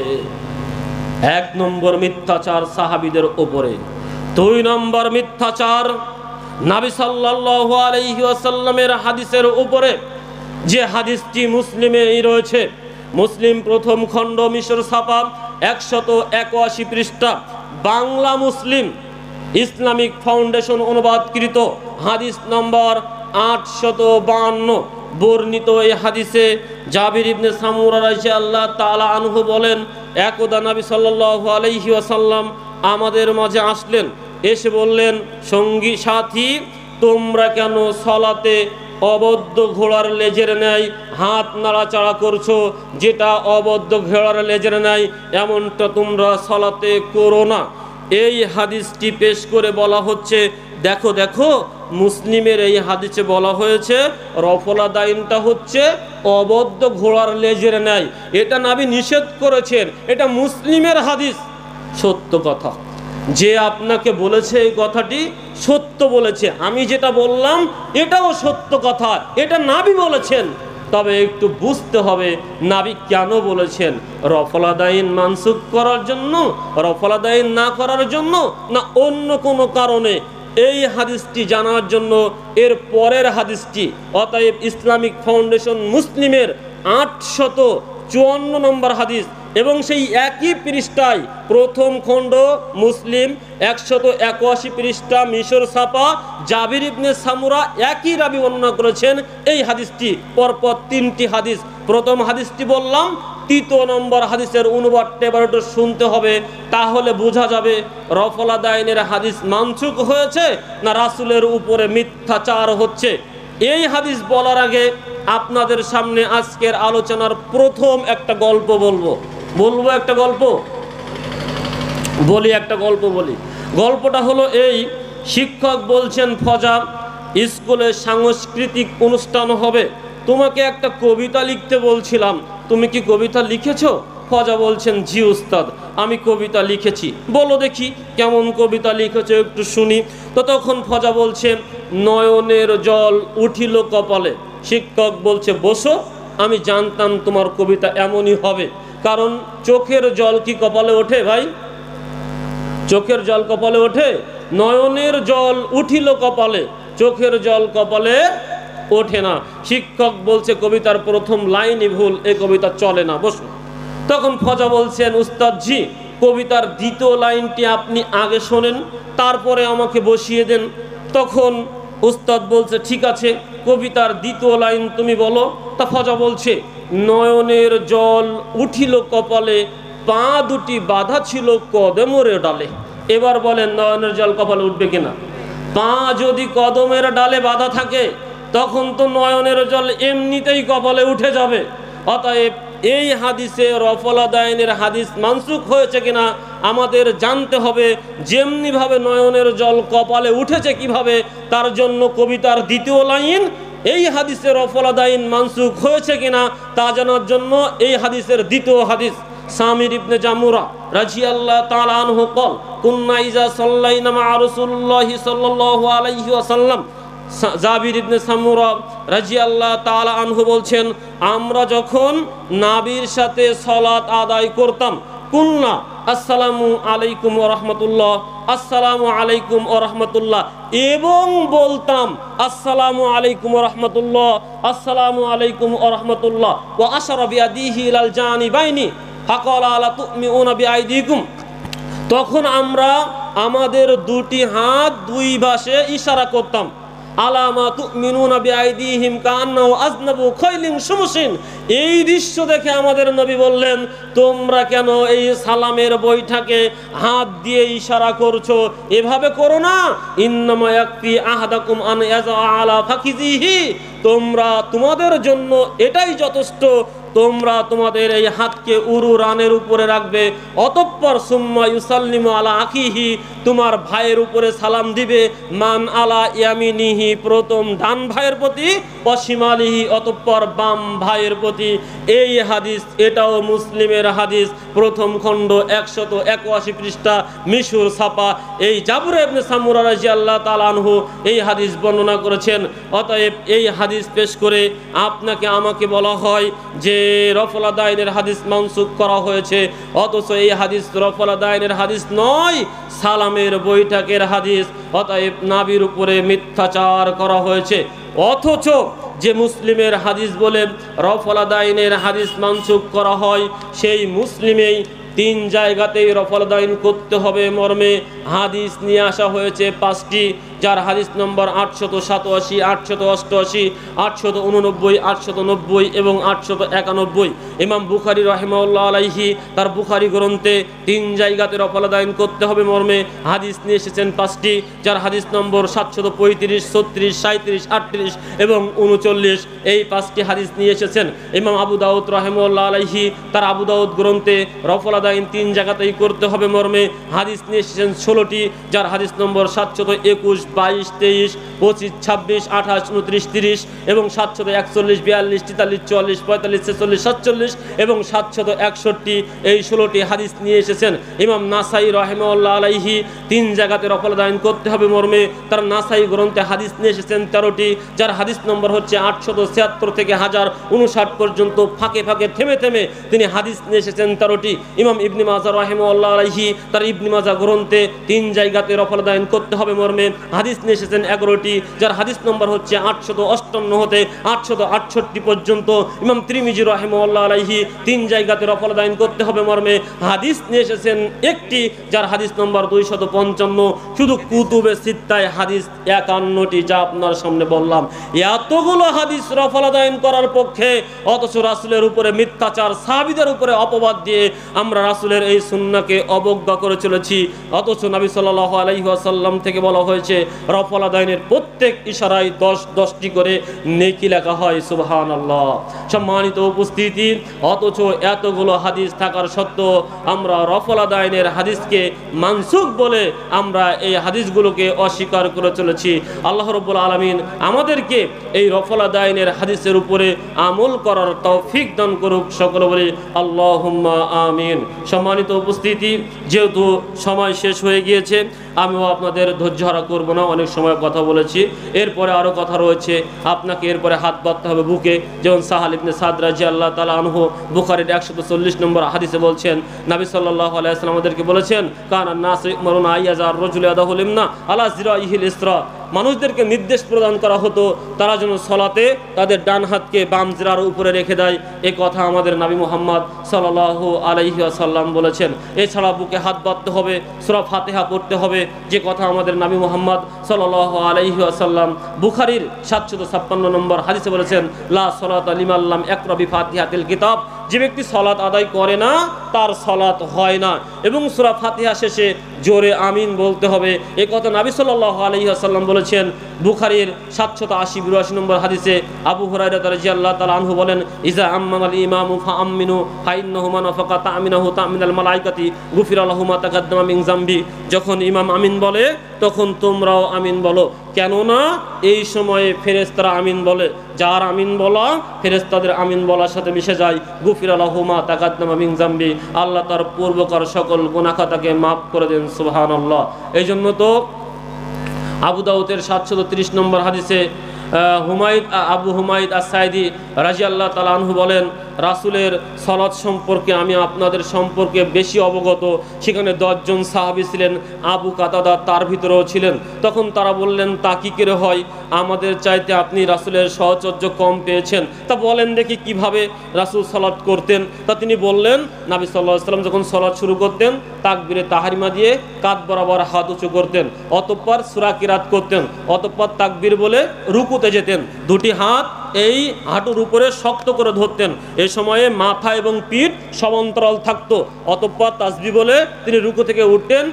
1 নম্বর মিথ্যাচার সাহাবীদের উপরে। 2 নম্বর মিথ্যাচার নবী সাল্লাল্লাহু আলাইহি ওয়াসাল্লামের হাদিসের উপরে, যে হাদিসটি মুসলিমেই রয়েছে। মুসলিম প্রথম খণ্ড মিশর ছাপা 181 পৃষ্ঠা, বাংলা মুসলিম ইসলামিক ফাউন্ডেশন অনুবাদকৃত হাদিস নম্বর 852 বর্ণিত এই হাদিসে জাবির ইবনে সামুরা রাদিয়াল্লাহু তাআলা আনহু বলেন, একদা নবী সাল্লাল্লাহু আলাইহি ওয়াসাল্লাম আমাদের মাঝে আসলেন, এসে বললেন, সঙ্গী সাথী, তোমরা কেন সলাতে অবদ্ধ ঘোড়ার লেজের ন্যায় হাত নাড়াচাড়া করছো? যেটা অবদ্ধ ঘোড়ার লেজের ন্যায় এমনটা তোমরা সলাতে করো না। এই হাদিসটি পেশ করে বলা হচ্ছে, দেখো দেখো, মুসলিমের এই হাদিসে বলা হয়েছে রফলা দাইনটা হচ্ছে অবদ্ধ ঘোড়ার লেজের ন্যায়। এটা নবী নিষেধ করেছেন, এটা মুসলিমের হাদিস। সত্য কথা, যে আপনাকে বলেছে এই কথাটি সত্য বলেছে। আমি যেটা বললাম এটাও সত্য কথা, এটা নবী বলেছেন। তবে একটু বুঝতে হবে নবী কেন বলেছেন, রফলাদাইন মানসুখ করার জন্য, রফলাদাইন না করার জন্য, না অন্য কোনো কারণে? এই হাদিসটি জানার জন্য এর পরের হাদিসটি, অতএব ইসলামিক ফাউন্ডেশন মুসলিমের 854 নম্বর হাদিস এবং সেই একই পৃষ্ঠায় প্রথম খণ্ড মুসলিম 181 পৃষ্ঠা মিশর ছাপা জাবির ইবনে সামুরা একই রাবি বর্ণনা করেছেন এই হাদিসটি। পরপর 3টি হাদিস। প্রথম হাদিসটি বললাম, 3 নম্বর হাদিসের অনুবাদটা এবার একটু শুনতে হবে, তাহলে বোঝা যাবে রফলা দাইনের হাদিস মানসুখ হয়েছে না রাসূলের উপরে মিথ্যাচার হচ্ছে। এই হাদিস বলার আগে আপনাদের সামনে আজকের আলোচনার প্রথম একটা গল্প বলবো। একটা গল্প বলি। গল্পটা হলো এই, শিক্ষক বলছেন, ফজা, স্কুলে সাংস্কৃতিক অনুষ্ঠান হবে, তোমাকে একটা কবিতা লিখতে বলছিলাম, তুমি কি কবিতা লিখেছো? ফজা বলছেন, জি উস্তাদ, আমি কবিতা লিখেছি। বলো দেখি কেমন কবিতা লিখেছো, একটু শুনি। তো তখন ফজা বলছে, নয়নের জল উঠিল কপালে। শিক্ষক বলছে, বসো, আমি জানতাম তোমার কবিতা এমনই হবে, কারণ চোখের জল কি কপালে ওঠে ভাই? চোখের জল কপালে ওঠে? নয়নের জল উঠিল কপালে, চোখের জল কপালে ওঠে না। শিক্ষক বলছে, কবিতার প্রথম লাইনই ভুল, এই কবিতা চলে না, বসো। তখন ফজা বলছেন, উস্তাদ জি, কবিতার 2য় লাইনটি আপনি আগে শোনেন, তারপরে আমাকে বসিয়ে দেন। তখন উস্তাদ বলছে, ঠিক আছে, কবিতার 2য় লাইন তুমি বলো। তা ফজা বলছে, নয়নের জল উঠিল কপালে, পা দুটি বাঁধা ছিল কদমের ডালে। এবার বলেন, নয়নের জল কপালে উঠবে কিনা? পা যদি কদমের ডালে বাঁধা থাকে তখন তো নয়নের জল এমনিতেই কপালে উঠে যাবে। অতএব এই হাদিসে রফলা দাইনের হাদিস মানসুখ হয়েছে কিনা আমাদের জানতে হবে। যেমনিভাবে নয়নের জল কপালে উঠেছে কিভাবে, তার জন্য কবিতার 2য় লাইন এই হাদিসে রফলা দাইন মানসুখ হয়েছে কিনা তা জানার জন্য এই হাদিসের 2য় হাদিস। সামির ইবনে জামুরা রাদিয়াল্লাহু তাআলা আনহু قال কুন্না ইজা সাল্লাইনা মা রাসূলুল্লাহি সাল্লাল্লাহু আলাইহি ওয়াসাল্লাম। জাবির ইবনে সামুরা রাদিয়াল্লাহু তাআলা আনহু বলছেন, আমরা যখন নবীর সাথে সালাত আদায় করতাম, কুন্না আসসালামু আলাইকুম ওয়া রাহমাতুল্লাহ, আসসালামু আলাইকুম ওয়া রাহমাতুল্লাহ, এবং বলতাম আসসালামু আলাইকুম ওয়া রাহমাতুল্লাহ, আসসালামু আলাইকুম ওয়া রাহমাতুল্লাহ, ওয়া আশারা বিয়াদিহি ইলাল জানিবাইনি ফাকালা আলা তুমিউনা বিআইদিকুম। তখন আমরা আমাদের 2টি হাত 2 পাশে ইশারা করতাম, আলামা তুমিনুনা বিআইদিহিম কান্নাহু আযনাবু খাইলিন শুমসিন। এই দৃশ্য দেখে আমাদের নবী বললেন, তোমরা কেন এই সালামের বৈঠকে হাত দিয়ে ইশারা করছো? এভাবে করো না। ইন্নামা ইয়াকফি আহাদাকুম আন ইয়াজআলা ফাকিজিহি, তোমরা তোমাদের জন্য এটাই যথেষ্ট, তোমরা তোমাদের এই হাতকে উরু রানের উপরে রাখবে, অতঃপর সুম্মা ইউসাল্লিমু আলা আখিহি, তোমার ভাইয়ের উপরে সালাম দিবে, মান আলা ইয়ামিনিহি, প্রথম ডান ভাইয়ের প্রতি, ওয়াশিমালিহি, অতঃপর বাম ভাইয়ের প্রতি। এই হাদিস, এটাও মুসলিমের হাদিস, প্রথম খণ্ড 181 পৃষ্ঠা, মিশুর ছাপা। এই জাবর ইবনে সামুরা রাদিয়াল্লাহু তাআলা আনহু এই হাদিস বর্ণনা করেছেন। অতএব এই হাদিস পেশ করে আপনাকে আমাকে বলা হয় যে রফল আদায়ের হাদিস মানসুখ করা হয়েছে, অথচ এই হাদিস রফল আদায়ের হাদিস নয়, সালামের বৈঠকের হাদিস। অতএব নাবির উপরে মিথ্যাচার করা হয়েছে। অথচ যে মুসলিমের হাদিস বলে রফল আদায়ের হাদিস মানসুখ করা হয়, সেই মুসলিমেই 3 জায়গাতেই রফল আদায় করতে হবে মর্মে হাদিস নিয়ে আসা হয়েছে 5টি, যার হাদিস নম্বর 887, 888, 889, 890 এবং 891। ইমাম বুখারী রাহিমাহুল্লাহ আলাইহি তার বুখারী গ্রন্থে 3 জায়গাতে রফল আদায় করতে হবে মর্মে হাদিস নিয়ে এসেছেন 5টি, যার হাদিস নম্বর 735, 36, 37, 38 এবং 39। এই 5টি হাদিস নিয়ে এসেছেন। ইমাম আবু দাউদ রাহিমাহুল্লাহ আলাইহি তার আবু দাউদ গ্রন্থে রফল আদায় 3 জায়গাতেই করতে হবে মর্মে হাদিস নিয়ে এসেছেন 16টি, যার হাদিস নম্বর 721, 22, 23, 25, 26, 28, 29, 30 এবং 741, 42, 43, 44, 45, 46, 47 এবং 761। এই 16টি হাদিস নিয়ে এসেছেন। ইমাম নাসাই রাহিমাহুল্লাহ আলাইহি 3 জায়গাতে রফল আদায় করতে হবে মর্মে তার নাসাই গ্রন্থে হাদিস নিয়ে এসেছেন 13টি, যার হাদিস নম্বর হচ্ছে 876 থেকে 1059 পর্যন্ত। ফাঁকে ফাঁকে থেমে থেমে তিনি হাদিস নিয়ে এসেছেন 13টি। ইমাম ইবনে মাজাহ রাহিমাহুল্লাহ আলাইহি তার ইবনে মাজাহ গ্রন্থে 3 জায়গাতে রফল আদায় করতে হবে মর্মে হাদিস নিয়ে এসেছেন 11টি, যার হাদিস নম্বর হচ্ছে 858 হতে 868 পর্যন্ত। ইমাম তিরমিজি রাহিমাহুল্লাহ আলাইহি 3 জায়গাতে রফল আদায় করতে হবে মর্মে হাদিস নিয়ে এসেছেন 1টি, যার হাদিস নম্বর 255। শুধু কুতুবে সিত্তায় হাদিস 51টি, যা আপনার সামনে বললাম। এতগুলো হাদিস রফল আদায় করার পক্ষে, অথচ রাসূলের উপরে মিথ্যাচার, সাহাবীদের উপরে অপবাদ দিয়ে আমরা রাসূলের এই সুন্নাহকে অবজ্ঞা করে চলেছি। অথচ নবী সাল্লাল্লাহু আলাইহি ওয়াসাল্লাম থেকে বলা হয়েছে রফল আদায়ের প্রত্যেক ইশারায় 10টি করে নেকি লেখা হয়। সুবহানাল্লাহ। সম্মানিত উপস্থিতি, অথচ এতগুলো হাদিস থাকার সত্ত্বেও আমরা রফল আদায়ের হাদিসকে মানসুখ বলে আমরা এই হাদিসগুলোকে অস্বীকার করে চলেছি। আল্লাহ রাব্বুল আলামিন আমাদেরকে এই রফল আদায়ের হাদিসের উপরে আমল করার তৌফিক দান করুক। সকলে বলি আল্লাহুম্মা আমিন। সম্মানিত উপস্থিতি, যেহেতু সময় শেষ হয়ে গিয়েছে, আমিও আপনাদের ধৈর্য হারা করবো না, অনেক সময় কথা বলেছি। এরপরে আরও কথা রয়েছে। আপনাকে এরপরে হাত বাঁধতে হবে বুকে, যেমন সাহাল ইবনে সাদ রাদিয়াল্লাহু তাআলা আনহু বুখারীর 140 নম্বর হাদিসে বলছেন, নবী সাল্লাল্লাহু আলাইহি ওয়াসাল্লাম আমাদেরকে বলেছেন, কানান নাস ইয়ামরুনা আইয়াজার রাজুল আদাহুল ইমনা আলা জিরাইহিল ইসরা, মানুষদেরকে নির্দেশ প্রদান করা হতো তারা যেন সলাতে তাদের ডান হাতকে বাম জিরার উপরে রেখে দেয়। এই কথা আমাদের নবী মুহাম্মদ সাল্লাল্লাহু আলাইহি ওয়াসাল্লাম বলেছেন। এছাড়া বুকে হাত বাঁধতে হবে, সূরা ফাতিহা পড়তে হবে, যে কথা আমাদের নবী মুহাম্মদ সাল্লাল্লাহু আলাইহি ওয়াসাল্লাম বুখারীর 756 নম্বর হাদিসে বলেছেন, লা সালাতা লিমান লাম ইয়াকরা বিফাতিহাতিল কিতাব, যে ব্যক্তি সালাত আদায় করে না তার সালাত হয় না। এবং সূরা ফাতিহা শেষে জোরে আমিন বলতে হবে। এই কথা নবী সাল্লাল্লাহু আলাইহি ওয়াসাল্লাম বলেছেন বুখারীর 780-82 নম্বর হাদিসে। আবু হুরায়রা রাদিয়াল্লাহু তাআলা আনহু বলেন, ইজা আম্মাল ইমামু ফাআমিনু ফাইন্নাহু মান ওয়াফাকা তা'মিনাহু তা'মিনাল মালাইকাতি গুফিরা লাহু মা তাকাদ্দামা মিন যামবি। যখন ইমাম আমিন বলে তখন তোমরাও আমিন বলো, কেননা এই সময়ে ফেরেশতারা আমিন বলে, যার আমিন বলা ফেরেশতাদের আমিন বলার সাথে মিশে যায়। গুফিরা লাহু মা তাকাদ্দামা মিন যামবি, আল্লাহ তার পূর্বকার সকল গুনাহ খাতাকে মাফ করে দেন। সুবহানাল্লাহ। এই জন্য তো আবু দাউদের 730 নম্বর হাদিসে আবু হুমায়দ আস-সাইদি রাদিয়াল্লাহু তাআলা আনহু বলেন, রাসূলের সালাত সম্পর্কে আমি আপনাদের সম্পর্কে বেশি অবগত। সেখানে 10 জন সাহাবী ছিলেন, আবু কাতাদা তার ভিতরেও ছিলেন। তখন তারা বললেন, তা কি করে হয়? আমাদের চাইতে আপনি রাসূলের সাহচর্য কম পেয়েছেন, তা বলেন দেখি কিভাবে রাসূল সালাত করতেন। তা তিনি বললেন, নবী সাল্লাল্লাহু আলাইহি ওয়াসাল্লাম যখন সালাত শুরু করতেন তাকবীরে তাহরিমা দিয়ে কাঁধ বরাবর হাত উঁচু করতেন, অতঃপর সূরা কিরাত করতেন, অতঃপর তাকবীর বলে রুকুতে যেতেন, দুটি হাত এই হাঁটুর উপরে শক্ত করে ধরতেন। এই সময়ে মাথা এবং পিঠ সমান্তরাল থাকতো। অতঃপর তাসবিহ বলে তিনি রুকু থেকে উঠতেন,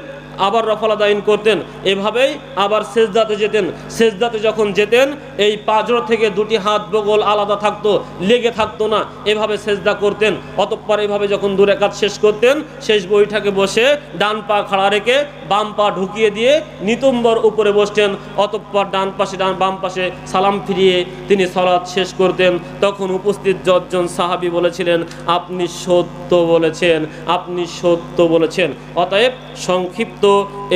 আবার রফল আদায়ন করতেন, এভাবেই আবার সেজদাতে যেতেন। সেজদাতে যখন যেতেন এই পাঁজর থেকে দুটি হাত বগল আলাদা থাকতো, লেগে থাকতো না, এভাবে সেজদা করতেন। অতঃপর এভাবে যখন 2 রাকাত শেষ করতেন, শেষ বৈঠকে বসে ডান পা খাড়া রেখে বাম পা ঢুকিয়ে দিয়ে নিতম্বর উপরে বসতেন। অতঃপর ডান পাশে বাম পাশে সালাম ফিরিয়ে তিনি সালাত শেষ করতেন। তখন উপস্থিত 10 জন সাহাবী বলেছিলেন, আপনি সত্য বলেছেন, আপনি সত্য বলেছেন। অতএব সংক্ষিপ্ত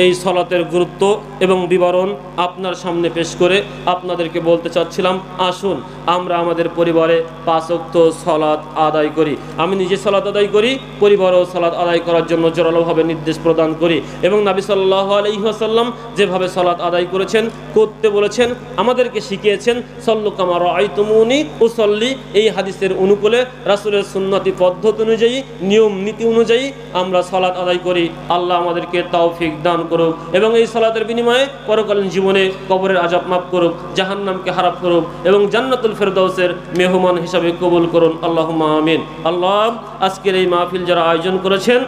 এই সালাতের গুরুত্ব এবং বিবরণ আপনার সামনে পেশ করে আপনাদেরকে বলতে চাচ্ছিলাম, আসুন আমরা আমাদের পরিবারে 5 ওয়াক্ত সালাত আদায় করি। আমি নিজে সালাত আদায় করি, পরিবারও সালাত আদায় করার জন্য জোরালোভাবে নির্দেশ প্রদান করি। এবং নবী সাল্লাল্লাহু আলাইহি ওয়াসাল্লাম যেভাবে সালাত আদায় করেছেন, করতে বলেছেন, আমাদেরকে শিখিয়েছেন, সল্লু কামা রাআইতুমুনি উসাল্লি, এই হাদিসের অনুকূলে রাসূলের সুন্নতি পদ্ধতি অনুযায়ী, নিয়ম নীতি অনুযায়ী আমরা সালাত আদায় করি। আল্লাহ আমাদেরকে তৌফিক দান করুক এবং এই সালাতের বিনিময়ে পরকালীন জীবনে কবরের আযাব মাফ করুক, জাহান্নামকে হারাপ করুক এবং জান্নাতুল ফেরদাউসের মেহমান হিসাবে কবুল করুন। আল্লাহুম্মা আমিন। আল্লাহ আজকের এই মাহফিল যারা আয়োজন করেছেন,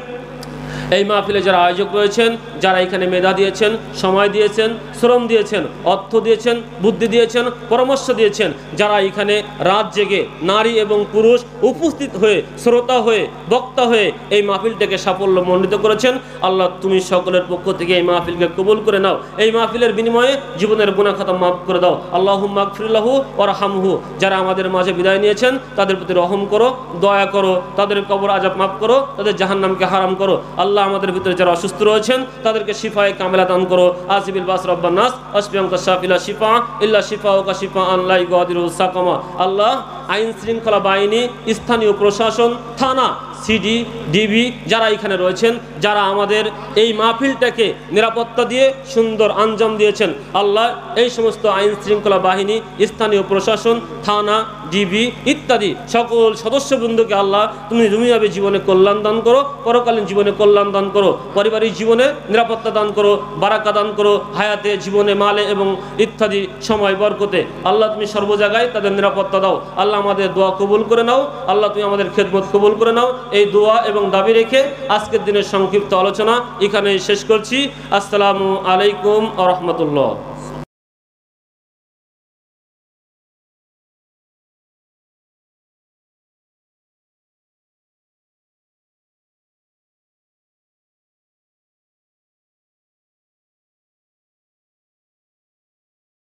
এই মাহফিলে যারা আয়োজক রয়েছেন, যারা এখানে মেধা দিয়েছেন, সময় দিয়েছেন, শ্রম দিয়েছেন, অর্থ দিয়েছেন, বুদ্ধি দিয়েছেন, পরামর্শ দিয়েছেন, যারা এখানে রাত জেগে নারী এবং পুরুষ উপস্থিত হয়ে, শ্রোতা হয়ে, বক্তা হয়ে এই মাহফিলটাকে সাফল্যমণ্ডিত করেছেন, আল্লাহ তুমি সকলের পক্ষ থেকে এই মাহফিলকে কবুল করে নাও। এই মাহফিলের বিনিময়ে জীবনের গুনাহ খাতা মাফ করে দাও। আল্লাহুম্মা আগফির লাহু ওয়ারহামহু। যারা আমাদের মাঝে বিদায় নিয়েছেন তাদের প্রতি রহম করো, দয়া করো, তাদের কবর আযাব মাফ করো, তাদের জাহান্নামকে হারাম করো। আল্লাহ আমাদের ভিতরে যারা অসুস্থ রয়েছেন তাদেরকে শিফায়ে কামিলা দান করো। আসিবিল বাস রব্বান নাস আসবিয়াঙ্কা শাফিলা শিফা ইল্লা শিফাউকা শিফাআন লা ইগাদিরু সাকামা। আল্লাহ আইন শৃঙ্খলা বাহিনী, স্থানীয় প্রশাসন, থানা, সিডি, ডিবি যারা এখানে রয়েছেন, যারা আমাদের এই মাহফিলটাকে নিরাপত্তা দিয়ে সুন্দর আঞ্জাম দিয়েছেন, আল্লাহ এই সমস্ত আইন শৃঙ্খলা বাহিনী, স্থানীয় প্রশাসন, থানা, ডিবি ইত্যাদি সকল সদস্যবৃন্দকে আল্লাহ তুমি দুনিয়াবী জীবনে কল্যাণ দান করো, পরকালীন জীবনে কল্যাণ দান করো, পারিবারিক জীবনে নিরাপত্তা দান করো, বারাকা দান করো, হায়াতে, জীবনে, মালে এবং ইত্যাদি সময় বরকতে। আল্লাহ তুমি সর্ব জায়গায় তাদের নিরাপত্তা দাও। আল্লাহ আমাদের দোয়া কবুল করে নাও। আল্লাহ তুমি আমাদের খেদমত কবুল করে নাও। এই দোয়া এবং দাবি রেখে আজকের দিনের সংক্ষিপ্ত আলোচনা এখানেই শেষ করছি। আসসালামু আলাইকুম ওয়া রাহমাতুল্লাহ।